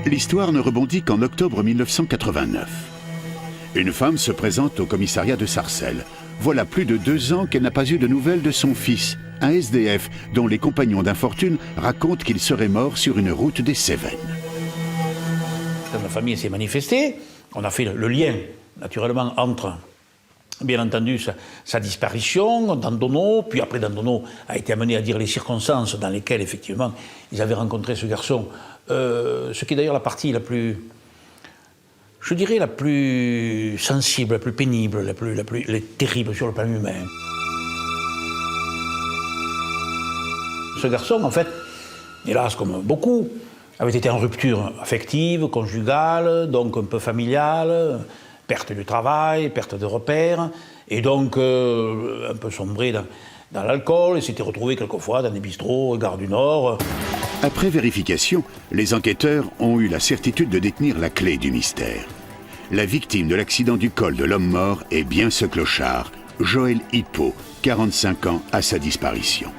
Speaker 1: L'histoire ne rebondit qu'en octobre 1989. Une femme se présente au commissariat de Sarcelles. Voilà plus de 2 ans qu'elle n'a pas eu de nouvelles de son fils, un SDF dont les compagnons d'infortune racontent qu'il serait mort sur une route des Cévennes.
Speaker 2: Quand la famille s'est manifestée, on a fait le lien, naturellement, entre, bien entendu, sa disparition, Dandonneau, puis après Dandonneau a été amené à dire les circonstances dans lesquelles, effectivement, ils avaient rencontré ce garçon. Ce qui est d'ailleurs la partie la plus, je dirais, la plus sensible, la plus pénible, la plus terrible sur le plan humain. Ce garçon, en fait, hélas, comme beaucoup, avait été en rupture affective, conjugale, donc un peu familiale, perte du travail, perte de repères, et donc un peu sombré dans l'alcool, et s'était retrouvé quelquefois dans des bistrots, gare du Nord.
Speaker 1: Après vérification, les enquêteurs ont eu la certitude de détenir la clé du mystère. La victime de l'accident du col de l'homme mort est bien ce clochard, Joël Hippo, 45 ans à sa disparition.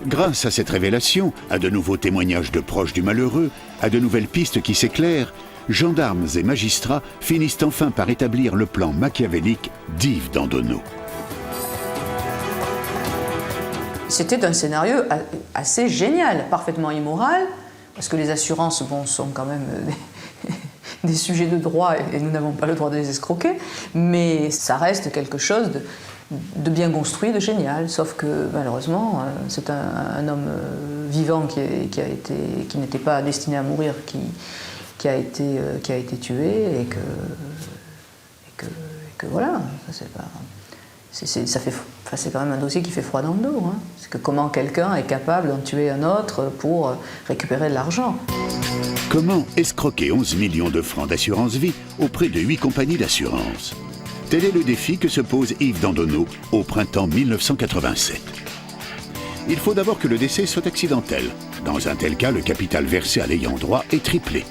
Speaker 1: Grâce à cette révélation, à de nouveaux témoignages de proches du malheureux, à de nouvelles pistes qui s'éclairent, gendarmes et magistrats finissent enfin par établir le plan machiavélique d'Yves Dandonneau.
Speaker 13: C'était un scénario assez génial, parfaitement immoral, parce que les assurances sont quand même des sujets de droit et nous n'avons pas le droit de les escroquer, mais ça reste quelque chose de bien construit, de génial, sauf que malheureusement c'est un homme vivant qui n'était pas destiné à mourir, qui a été tué et que voilà, c'est quand même un dossier qui fait froid dans le dos. Hein. C'est que comment quelqu'un est capable d'en tuer un autre pour récupérer de l'argent.
Speaker 1: Comment escroquer 11 millions de francs d'assurance vie auprès de 8 compagnies d'assurance? Tel est le défi que se pose Yves Dandonneau au printemps 1987. Il faut d'abord que le décès soit accidentel. Dans un tel cas, le capital versé à l'ayant droit est triplé.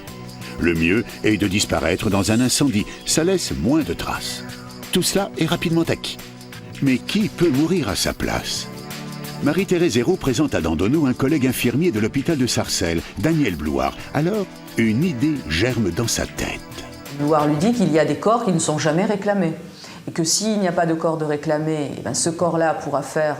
Speaker 1: Le mieux est de disparaître dans un incendie, ça laisse moins de traces. Tout cela est rapidement acquis. Mais qui peut mourir à sa place? Marie-Thérèse Hérault présente à Dandonneau un collègue infirmier de l'hôpital de Sarcelles, Daniel Blouard. Alors, une idée germe dans sa tête.
Speaker 13: Blouard lui dit qu'il y a des corps qui ne sont jamais réclamés. Et que s'il n'y a pas de corps de réclamé, eh bien ce corps-là pourra faire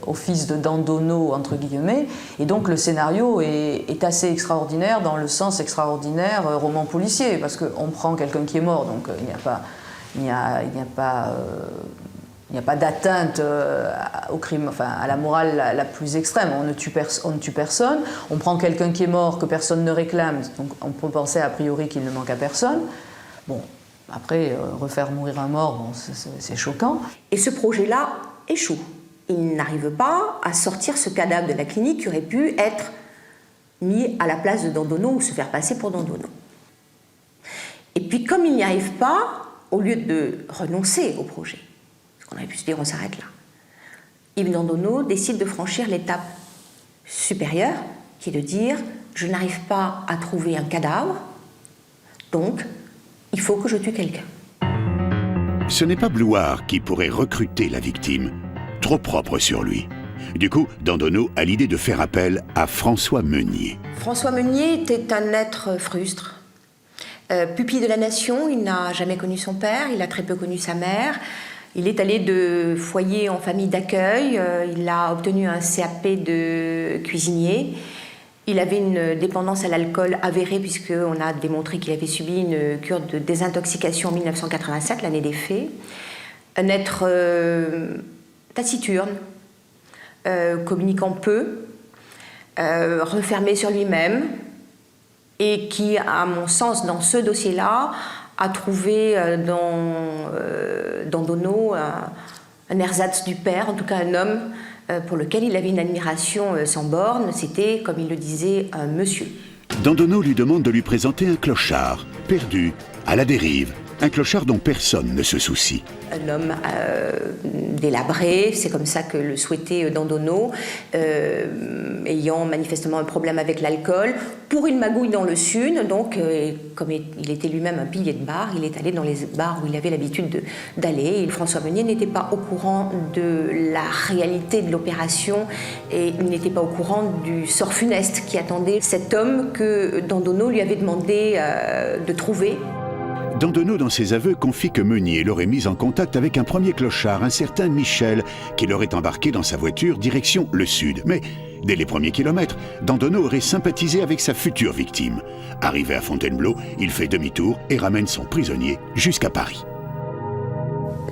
Speaker 13: office de Dandonneau, entre guillemets. Et donc le scénario est assez extraordinaire, dans le sens extraordinaire roman policier, parce qu'on prend quelqu'un qui est mort, donc il n'y a pas d'atteinte au crime, enfin à la morale la plus extrême. On ne tue personne. On prend quelqu'un qui est mort, que personne ne réclame, donc on peut penser a priori qu'il ne manque à personne. Bon, après, refaire mourir un mort, bon, c'est choquant.
Speaker 6: Et ce projet-là échoue. Il n'arrive pas à sortir ce cadavre de la clinique qui aurait pu être mis à la place de Dandonneau ou se faire passer pour Dandonneau. Et puis, comme il n'y arrive pas, au lieu de renoncer au projet, parce qu'on aurait pu se dire on s'arrête là, Yves Dandonneau décide de franchir l'étape supérieure, qui est de dire je n'arrive pas à trouver un cadavre, donc il faut que je tue quelqu'un.
Speaker 1: Ce n'est pas Blouard qui pourrait recruter la victime, trop propre sur lui. Du coup, Dandonneau a l'idée de faire appel à François Meunier.
Speaker 6: François Meunier était un être frustre. Pupille de la nation, il n'a jamais connu son père, il a très peu connu sa mère. Il est allé de foyer en famille d'accueil, il a obtenu un CAP de cuisinier. Il avait une dépendance à l'alcool avérée puisqu'on a démontré qu'il avait subi une cure de désintoxication en 1987, l'année des faits. Un être taciturne, communiquant peu, refermé sur lui-même et qui, à mon sens, dans ce dossier-là, a trouvé dans Dandonneau un ersatz du père, en tout cas un homme pour lequel il avait une admiration sans borne. C'était, comme il le disait, un monsieur.
Speaker 1: Dandonneau lui demande de lui présenter un clochard, perdu, à la dérive, un clochard dont personne ne se soucie.
Speaker 6: Un homme délabré, c'est comme ça que le souhaitait Dandonneau, ayant manifestement un problème avec l'alcool, pour une magouille dans le Sud. Donc, comme il était lui-même un pilier de bar, il est allé dans les bars où il avait l'habitude d'aller. Et François Meunier n'était pas au courant de la réalité de l'opération et il n'était pas au courant du sort funeste qui attendait cet homme que Dandonneau lui avait demandé de trouver.
Speaker 1: Dandonneau, dans ses aveux, confie que Meunier l'aurait mis en contact avec un premier clochard, un certain Michel, qui l'aurait embarqué dans sa voiture direction le sud. Mais, dès les premiers kilomètres, Dandonneau aurait sympathisé avec sa future victime. Arrivé à Fontainebleau, il fait demi-tour et ramène son prisonnier jusqu'à Paris.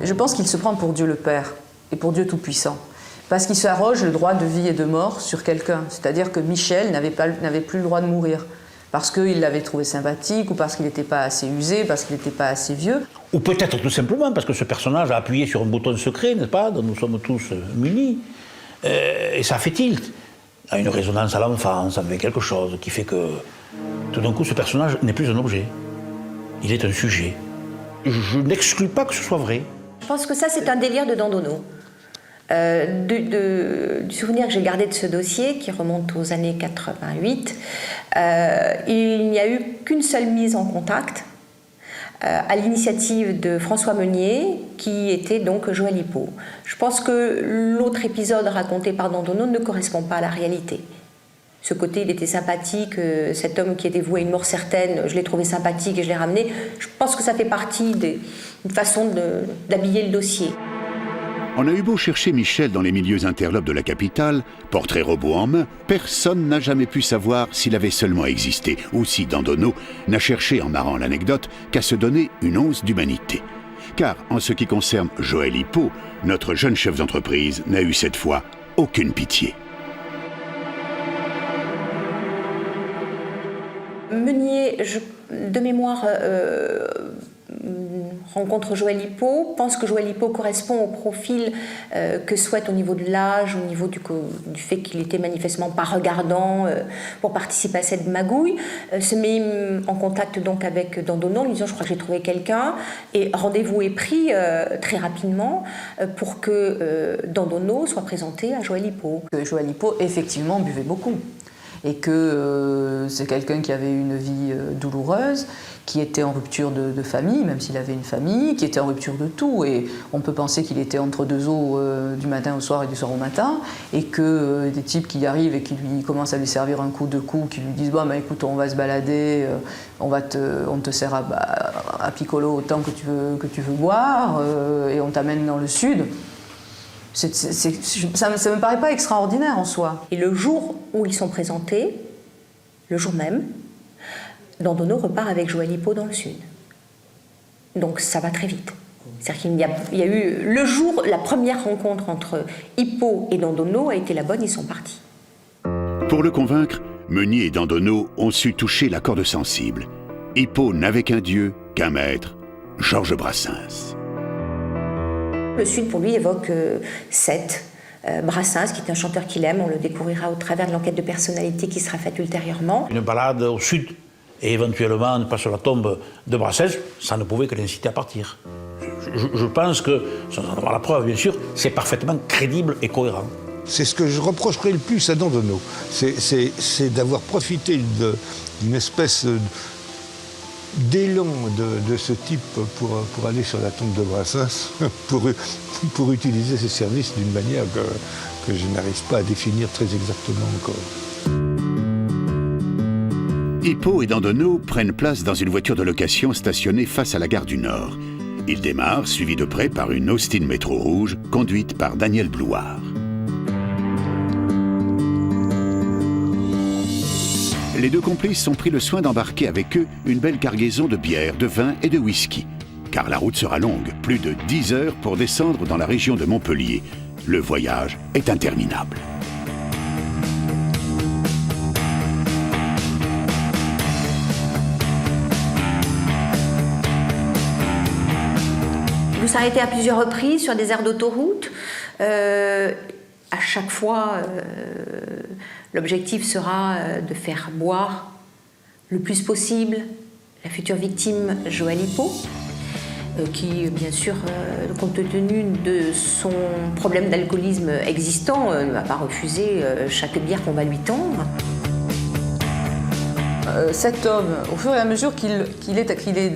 Speaker 13: Je pense qu'il se prend pour Dieu le Père et pour Dieu Tout-Puissant. Parce qu'il s'arroge le droit de vie et de mort sur quelqu'un. C'est-à-dire que Michel n'avait plus le droit de mourir. Parce qu'il l'avait trouvé sympathique, ou parce qu'il n'était pas assez usé, parce qu'il n'était pas assez vieux.
Speaker 2: Ou peut-être tout simplement parce que ce personnage a appuyé sur un bouton secret, n'est-ce pas, dont nous sommes tous munis. Et ça fait tilt. Il a une résonance à l'enfance, avec quelque chose qui fait que, tout d'un coup, ce personnage n'est plus un objet. Il est un sujet. Je n'exclus pas que ce soit vrai.
Speaker 6: Je pense que ça, c'est un délire de Dandonneau. Du souvenir que j'ai gardé de ce dossier, qui remonte aux années 88, il n'y a eu qu'une seule mise en contact, à l'initiative de François Meunier, qui était donc Joël Hippo. Je pense que l'autre épisode raconté par Dandonneau ne correspond pas à la réalité. Ce côté, il était sympathique, cet homme qui était voué à une mort certaine, je l'ai trouvé sympathique et je l'ai ramené. Je pense que ça fait partie d'une façon d'habiller le dossier.
Speaker 1: On a eu beau chercher Michel dans les milieux interlopes de la capitale, portrait robot en main, personne n'a jamais pu savoir s'il avait seulement existé, ou si Dandonneau n'a cherché, en narrant l'anecdote, qu'à se donner une once d'humanité. Car, en ce qui concerne Joël Hippeau, notre jeune chef d'entreprise n'a eu cette fois aucune pitié.
Speaker 6: Meunier, de mémoire, rencontre Joël Hippeau, pense que Joël Hippeau correspond au profil que souhaite au niveau de l'âge, au niveau du fait qu'il était manifestement pas regardant pour participer à cette magouille, se met en contact donc avec Dandonneau en lui disant je crois que j'ai trouvé quelqu'un, et rendez-vous est pris très rapidement pour que Dandonneau soit présenté à Joël Hippeau.
Speaker 13: Joël Hippeau effectivement buvait beaucoup et que c'est quelqu'un qui avait une vie douloureuse, qui était en rupture de famille, même s'il avait une famille, qui était en rupture de tout. Et on peut penser qu'il était entre deux eaux du matin au soir et du soir au matin, et que des types qui arrivent et qui lui commencent à lui servir un coup, deux coups, qui lui disent bah, écoute, on va se balader, on te sert à piccolo autant que tu veux boire, et on t'amène dans le sud. Ça ne me paraît pas extraordinaire en soi.
Speaker 6: Et le jour où ils sont présentés, le jour même, Dandonneau repart avec Joël Hippeau dans le sud. Donc ça va très vite. C'est-à-dire qu'il y a eu le jour, la première rencontre entre Hippeau et Dandonneau a été la bonne, ils sont partis.
Speaker 1: Pour le convaincre, Meunier et Dandonneau ont su toucher la corde sensible. Hippeau n'avait qu'un dieu, qu'un maître, Georges Brassens.
Speaker 6: Le Sud, pour lui, évoque Seth, Brassens, qui est un chanteur qu'il aime. On le découvrira au travers de l'enquête de personnalité qui sera faite ultérieurement.
Speaker 2: Une balade au Sud, et éventuellement ne pas sur la tombe de Brassens, ça ne pouvait que l'inciter à partir. Je pense que, sans en avoir la preuve, bien sûr, c'est parfaitement crédible et cohérent.
Speaker 7: C'est ce que je reprocherais le plus à Dandonneau. C'est d'avoir profité d'une espèce d'élan de ce type pour aller sur la tombe de Brassens, pour utiliser ses services d'une manière que je n'arrive pas à définir très exactement encore.
Speaker 1: Hippeau et Dandonneau prennent place dans une voiture de location stationnée face à la gare du Nord. Ils démarrent, suivis de près par une Austin Métro rouge, conduite par Daniel Blouard. Les deux complices ont pris le soin d'embarquer avec eux une belle cargaison de bière, de vin et de whisky. Car la route sera longue, plus de 10 heures pour descendre dans la région de Montpellier. Le voyage est interminable.
Speaker 6: Vous s'arrêtez à plusieurs reprises sur des aires d'autoroute. À chaque fois, l'objectif sera de faire boire le plus possible la future victime Joël Hippeau, qui, bien sûr, compte tenu de son problème d'alcoolisme existant, ne va pas refuser chaque bière qu'on va lui tendre.
Speaker 13: Cet homme, au fur et à mesure qu'il est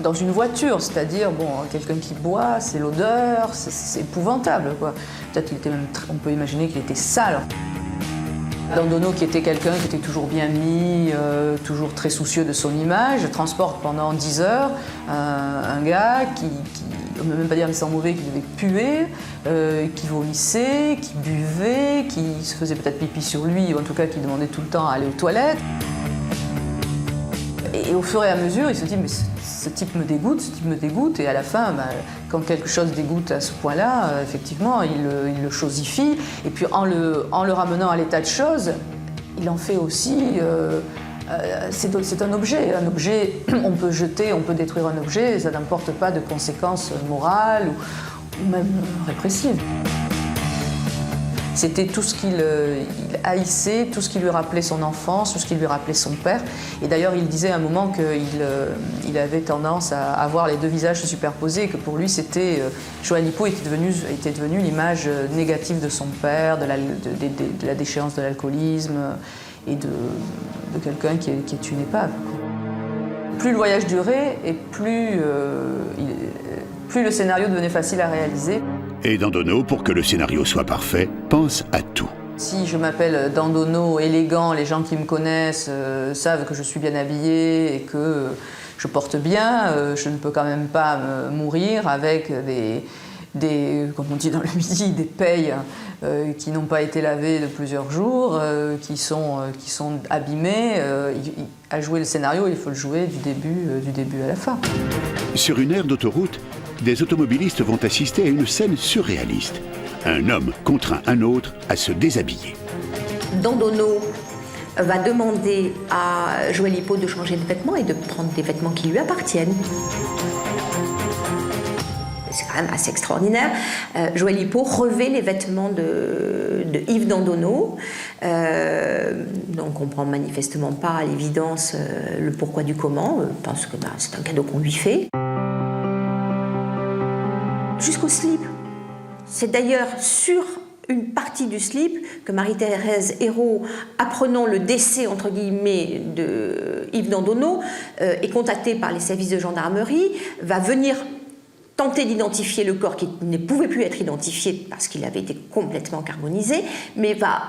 Speaker 13: dans une voiture, c'est-à-dire quelqu'un qui boit, c'est l'odeur, c'est épouvantable, quoi. Peut-être qu'il était même, on peut imaginer qu'il était sale. Dandonneau, qui était quelqu'un qui était toujours bien mis, toujours très soucieux de son image, transporte pendant 10 heures un gars qui on ne peut même pas dire qu'il sent mauvais, qui devait puer, qui vomissait, qui buvait, qui se faisait peut-être pipi sur lui, ou en tout cas qui demandait tout le temps à aller aux toilettes. Et au fur et à mesure, il se dit, mais ce type me dégoûte, et à la fin, quand quelque chose dégoûte à ce point-là, effectivement, il le chosifie, et puis en le ramenant à l'état de chose, il en fait aussi, c'est un objet, on peut jeter, on peut détruire un objet, ça n'emporte pas de conséquences morales ou même répressives. C'était tout ce qu'il haïssait, tout ce qui lui rappelait son enfance, tout ce qui lui rappelait son père. Et d'ailleurs, il disait à un moment qu'il avait tendance à voir les deux visages se superposer et que pour lui, Joël Hippeau était devenu l'image négative de son père, de la déchéance de l'alcoolisme et de quelqu'un qui est une épave. Plus le voyage durait et plus le scénario devenait facile à réaliser.
Speaker 1: Et Dandonneau, pour que le scénario soit parfait, pense à tout.
Speaker 13: Si je m'appelle Dandonneau élégant, les gens qui me connaissent savent que je suis bien habillée et que je porte bien. Je ne peux quand même pas mourir avec comme on dit dans le Midi, des pailles qui n'ont pas été lavées de plusieurs jours, qui sont abîmées. À jouer le scénario, il faut le jouer du début à la fin.
Speaker 1: Sur une aire d'autoroute, des automobilistes vont assister à une scène surréaliste. Un homme contraint un autre à se déshabiller.
Speaker 6: Dandonneau va demander à Joël Hippo de changer de vêtements et de prendre des vêtements qui lui appartiennent. C'est quand même assez extraordinaire. Joël Hippo revêt les vêtements de Yves Dandonneau. On ne comprend manifestement pas à l'évidence le pourquoi du comment. Je pense que c'est un cadeau qu'on lui fait. Jusqu'au slip. C'est d'ailleurs sur une partie du slip que Marie-Thérèse Hérault, apprenant le décès entre guillemets de Yves Dandonneau, est contactée par les services de gendarmerie, va venir tenter d'identifier le corps qui ne pouvait plus être identifié parce qu'il avait été complètement carbonisé, mais va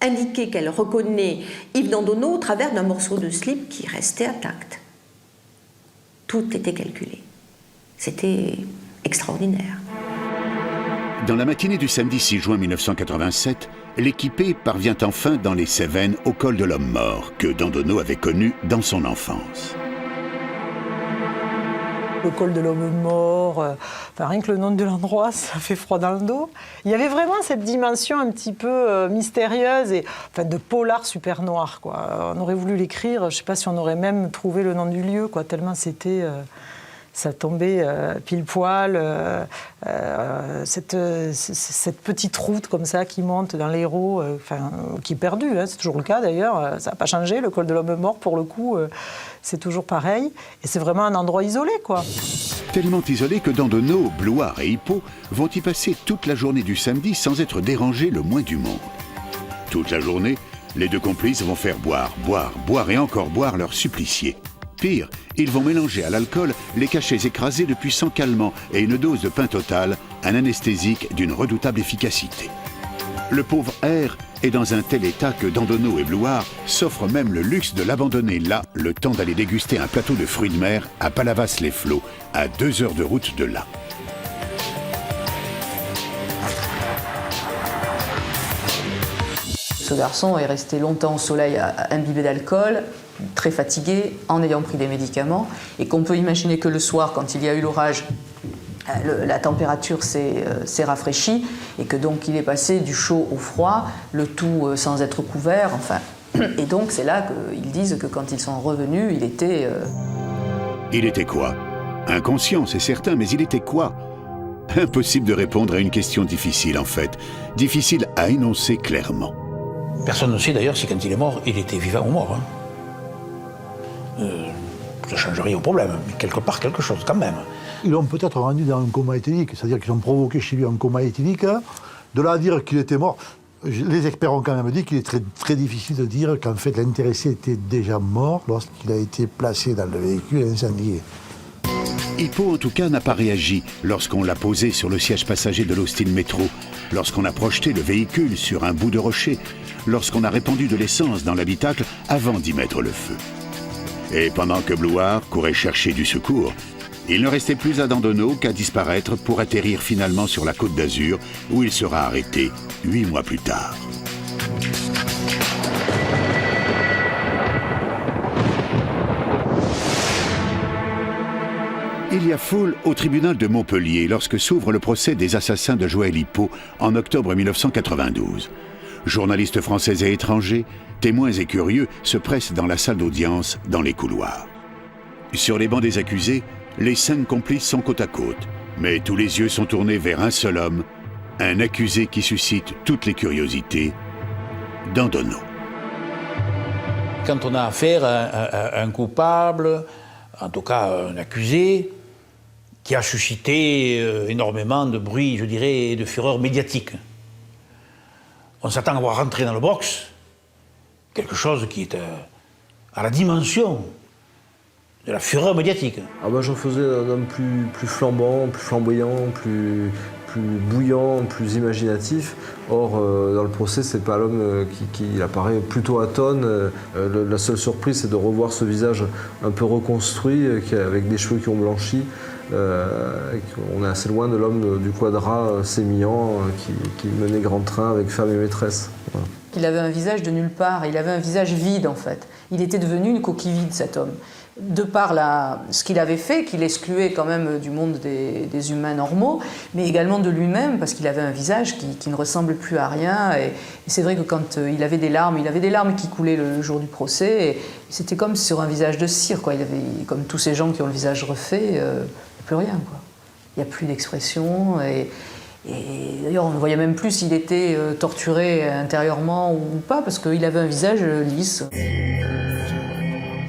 Speaker 6: indiquer qu'elle reconnaît Yves Dandonneau au travers d'un morceau de slip qui restait intact. Tout était calculé. C'était extraordinaire.
Speaker 1: Dans la matinée du samedi 6 juin 1987, l'équipé parvient enfin dans les Cévennes au col de l'Homme Mort, que Dandonneau avait connu dans son enfance.
Speaker 3: Le col de l'Homme Mort, rien que le nom de l'endroit, ça fait froid dans le dos. Il y avait vraiment cette dimension un petit peu mystérieuse et de polar super noir, quoi. On aurait voulu l'écrire, je ne sais pas si on aurait même trouvé le nom du lieu, quoi, tellement c'était... ça tombait pile poil, cette petite route comme ça qui monte dans l'Hérault, qui est perdue, c'est toujours le cas d'ailleurs, ça n'a pas changé, le col de l'Homme Mort pour le coup, c'est toujours pareil, et c'est vraiment un endroit isolé, quoi.
Speaker 1: Tellement isolé que Dandonneau, Blouard et Hippo vont y passer toute la journée du samedi sans être dérangés le moins du monde. Toute la journée, les deux complices vont faire boire et encore boire leurs suppliciés. Pire, ils vont mélanger à l'alcool les cachets écrasés de puissants calmants et une dose de Pentotal, un anesthésique d'une redoutable efficacité. Le pauvre R est dans un tel état que Dandonneau et Blouard s'offrent même le luxe de l'abandonner là, le temps d'aller déguster un plateau de fruits de mer à Palavas-les-Flots, à 2 heures de route de là.
Speaker 13: Ce garçon est resté longtemps au soleil imbibé d'alcool, très fatigué, en ayant pris des médicaments, et qu'on peut imaginer que le soir, quand il y a eu l'orage, la température s'est rafraîchie, et que donc il est passé du chaud au froid, le tout sans être couvert, et donc c'est là qu'ils disent que quand ils sont revenus, il était...
Speaker 1: Il était quoi? Inconscient, c'est certain, mais il était quoi? Impossible de répondre à une question difficile, en fait. Difficile à énoncer clairement.
Speaker 2: Personne ne sait d'ailleurs si quand il est mort, il était vivant ou mort. Ça ne change rien au problème, mais quelque part quelque chose quand même.
Speaker 4: Ils l'ont peut-être rendu dans un coma éthylique, c'est-à-dire qu'ils ont provoqué chez lui un coma éthylique. De là à dire qu'il était mort, les experts ont quand même dit qu'il est très, très difficile de dire qu'en fait l'intéressé était déjà mort lorsqu'il a été placé dans le véhicule incendié.
Speaker 1: Hippo, en tout cas, n'a pas réagi lorsqu'on l'a posé sur le siège passager de l'Austin Métro, lorsqu'on a projeté le véhicule sur un bout de rocher, lorsqu'on a répandu de l'essence dans l'habitacle avant d'y mettre le feu. Et pendant que Blouard courait chercher du secours, il ne restait plus à Dandonneau qu'à disparaître pour atterrir finalement sur la Côte d'Azur, où il sera arrêté 8 mois plus tard. Il y a foule au tribunal de Montpellier lorsque s'ouvre le procès des assassins de Joël Hippo en octobre 1992. Journalistes français et étrangers, témoins et curieux se pressent dans la salle d'audience, dans les couloirs. Sur les bancs des accusés, les 5 complices sont côte à côte, mais tous les yeux sont tournés vers un seul homme, un accusé qui suscite toutes les curiosités, Dandonneau.
Speaker 2: Quand on a affaire à un coupable, en tout cas un accusé, qui a suscité énormément de bruit, je dirais, et de fureur médiatique. On s'attend à voir rentrer dans le box quelque chose qui est à la dimension de la fureur médiatique.
Speaker 5: J'en faisais un homme plus flambant, plus flamboyant, plus plus bouillant, plus imaginatif. Or, dans le procès, c'est pas l'homme qui apparaît plutôt atone. La seule surprise, c'est de revoir ce visage un peu reconstruit, avec des cheveux qui ont blanchi. On est assez loin de l'homme du quadra sémillant qui menait grand train avec femme et maîtresse. Voilà.
Speaker 13: Il avait un visage de nulle part, il avait un visage vide en fait. Il était devenu une coquille vide, cet homme. De par ce qu'il avait fait, qu'il excluait quand même du monde des humains normaux, mais également de lui-même, parce qu'il avait un visage qui ne ressemble plus à rien. Et c'est vrai que quand il avait des larmes qui coulaient le jour du procès, et c'était comme sur un visage de cire, quoi. Il avait, comme tous ces gens qui ont le visage refait, il n'y a plus rien, quoi. Il n'y a plus d'expression. Et d'ailleurs, on ne voyait même plus s'il était torturé intérieurement ou pas, parce qu'il avait un visage lisse.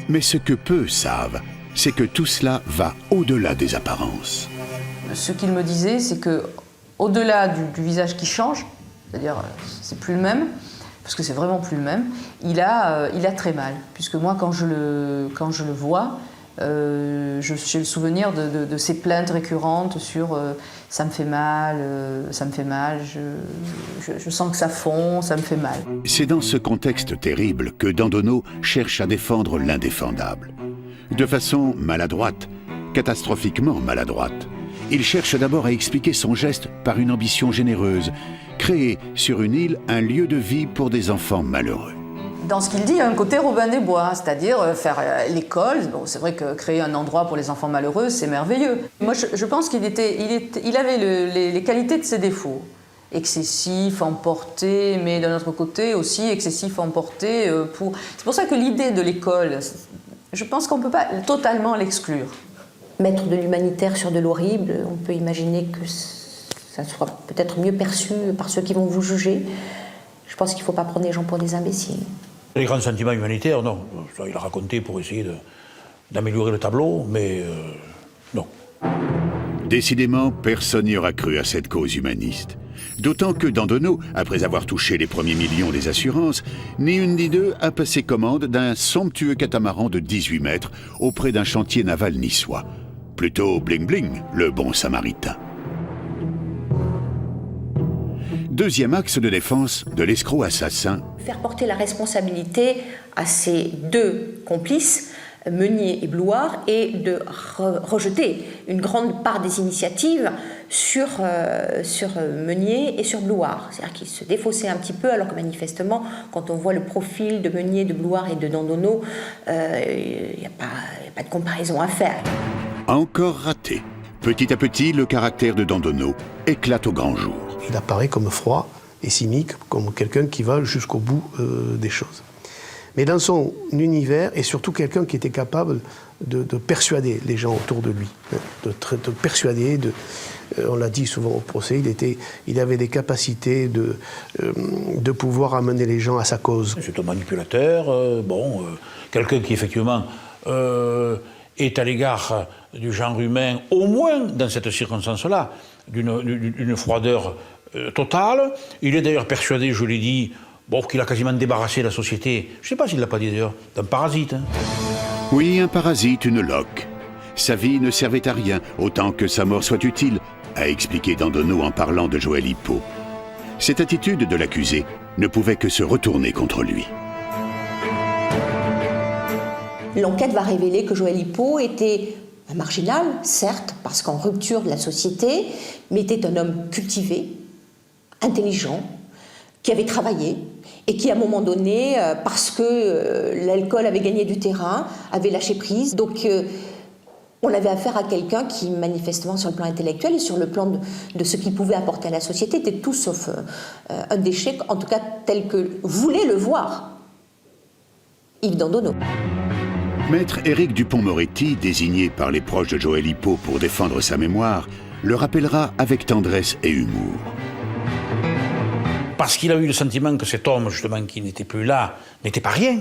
Speaker 1: Mais ce que peu savent, c'est que tout cela va au-delà des apparences.
Speaker 13: Ce qu'il me disait, c'est que au-delà du visage qui change, c'est-à-dire c'est plus le même, parce que c'est vraiment plus le même, il a très mal. Puisque moi, quand je le vois, j'ai le souvenir de ces plaintes récurrentes sur ça me fait mal, je sens que ça fond, ça me fait mal.
Speaker 1: C'est dans ce contexte terrible que Dandonneau cherche à défendre l'indéfendable. De façon maladroite, catastrophiquement maladroite. Il cherche d'abord à expliquer son geste par une ambition généreuse, créer sur une île un lieu de vie pour des enfants malheureux.
Speaker 13: Dans ce qu'il dit, il y a un côté Robin des Bois, c'est-à-dire faire l'école. Bon, c'est vrai que créer un endroit pour les enfants malheureux, c'est merveilleux. Moi, je pense qu'il avait les qualités de ses défauts. Excessif, emporté, mais d'un autre côté aussi excessif, emporté pour... C'est pour ça que l'idée de l'école, je pense qu'on ne peut pas totalement l'exclure.
Speaker 6: Mettre de l'humanitaire sur de l'horrible, on peut imaginer que ça soit peut-être mieux perçu par ceux qui vont vous juger. Je pense qu'il ne faut pas prendre les gens pour des imbéciles.
Speaker 2: Les grands sentiments humanitaires, non. Ça, il a raconté pour essayer d'améliorer le tableau, mais non.
Speaker 1: Décidément, personne n'y aura cru à cette cause humaniste. D'autant que Dandonneau, après avoir touché les premiers millions des assurances, ni une ni deux a passé commande d'un somptueux catamaran de 18 mètres auprès d'un chantier naval niçois. Plutôt bling-bling, le bon samaritain. Deuxième axe de défense de l'escroc assassin.
Speaker 6: Faire porter la responsabilité à ces deux complices, Meunier et Blouard, et de rejeter une grande part des initiatives sur Meunier et sur Blouard. C'est-à-dire qu'ils se défaussaient un petit peu, alors que manifestement, quand on voit le profil de Meunier, de Blouard et de Dandonneau, il n'y a pas de comparaison à faire.
Speaker 1: Encore raté. Petit à petit, le caractère de Dandonneau éclate au grand jour.
Speaker 16: Il apparaît comme froid et cynique, comme quelqu'un qui va jusqu'au bout des choses. Mais dans son univers, et surtout quelqu'un qui était capable de persuader les gens autour de lui, de persuader, on l'a dit souvent au procès, il avait des capacités de pouvoir amener les gens à sa cause.
Speaker 2: C'est un manipulateur, quelqu'un qui effectivement est à l'égard du genre humain, au moins dans cette circonstance-là, d'une froideur totale. Il est d'ailleurs persuadé, je l'ai dit, qu'il a quasiment débarrassé la société, je ne sais pas s'il ne l'a pas dit d'ailleurs, d'un parasite.
Speaker 1: Oui, un parasite, une loque. Sa vie ne servait à rien, autant que sa mort soit utile, a expliqué Dandonneau en parlant de Joël Hippeau. Cette attitude de l'accusé ne pouvait que se retourner contre lui.
Speaker 6: L'enquête va révéler que Joël Hippeau était un marginal, certes, parce qu'en rupture de la société, mais était un homme cultivé, intelligent, qui avait travaillé et qui, à un moment donné, parce que l'alcool avait gagné du terrain, avait lâché prise. Donc, on avait affaire à quelqu'un qui, manifestement, sur le plan intellectuel et sur le plan de ce qu'il pouvait apporter à la société, était tout sauf un déchet, en tout cas tel que voulait le voir Yves Dandonneau.
Speaker 1: Maître Éric Dupond-Moretti, désigné par les proches de Joël Hippeau pour défendre sa mémoire, le rappellera avec tendresse et humour.
Speaker 2: Parce qu'il a eu le sentiment que cet homme, justement, qui n'était plus là, n'était pas rien.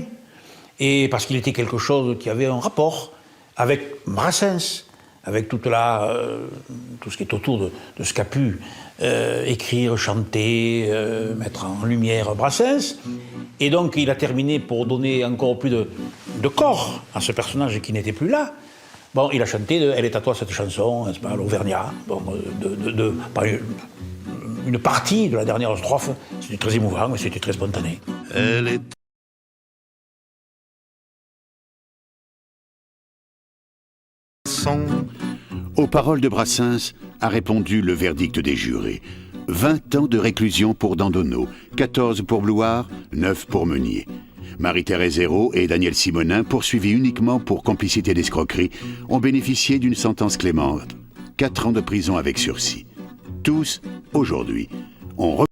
Speaker 2: Et parce qu'il était quelque chose qui avait un rapport avec Brassens, avec tout ce qui est autour de ce qu'a pu écrire, chanter, mettre en lumière Brassens. Et donc, il a terminé pour donner encore plus de corps à ce personnage qui n'était plus là, Bon, il a chanté Elle est à toi cette chanson, n'est-ce pas, à l'Auvergnat, bon, une partie de la dernière strophe. C'était très émouvant, mais c'était très spontané.
Speaker 1: Elle est aux paroles de Brassens a répondu le verdict des jurés. 20 ans de réclusion pour Dandonneau, 14 pour Blouard, 9 pour Meunier. Marie-Thérèse Hérault et Daniel Simonin, poursuivis uniquement pour complicité d'escroquerie, ont bénéficié d'une sentence clémente, 4 ans de prison avec sursis. Tous, aujourd'hui, ont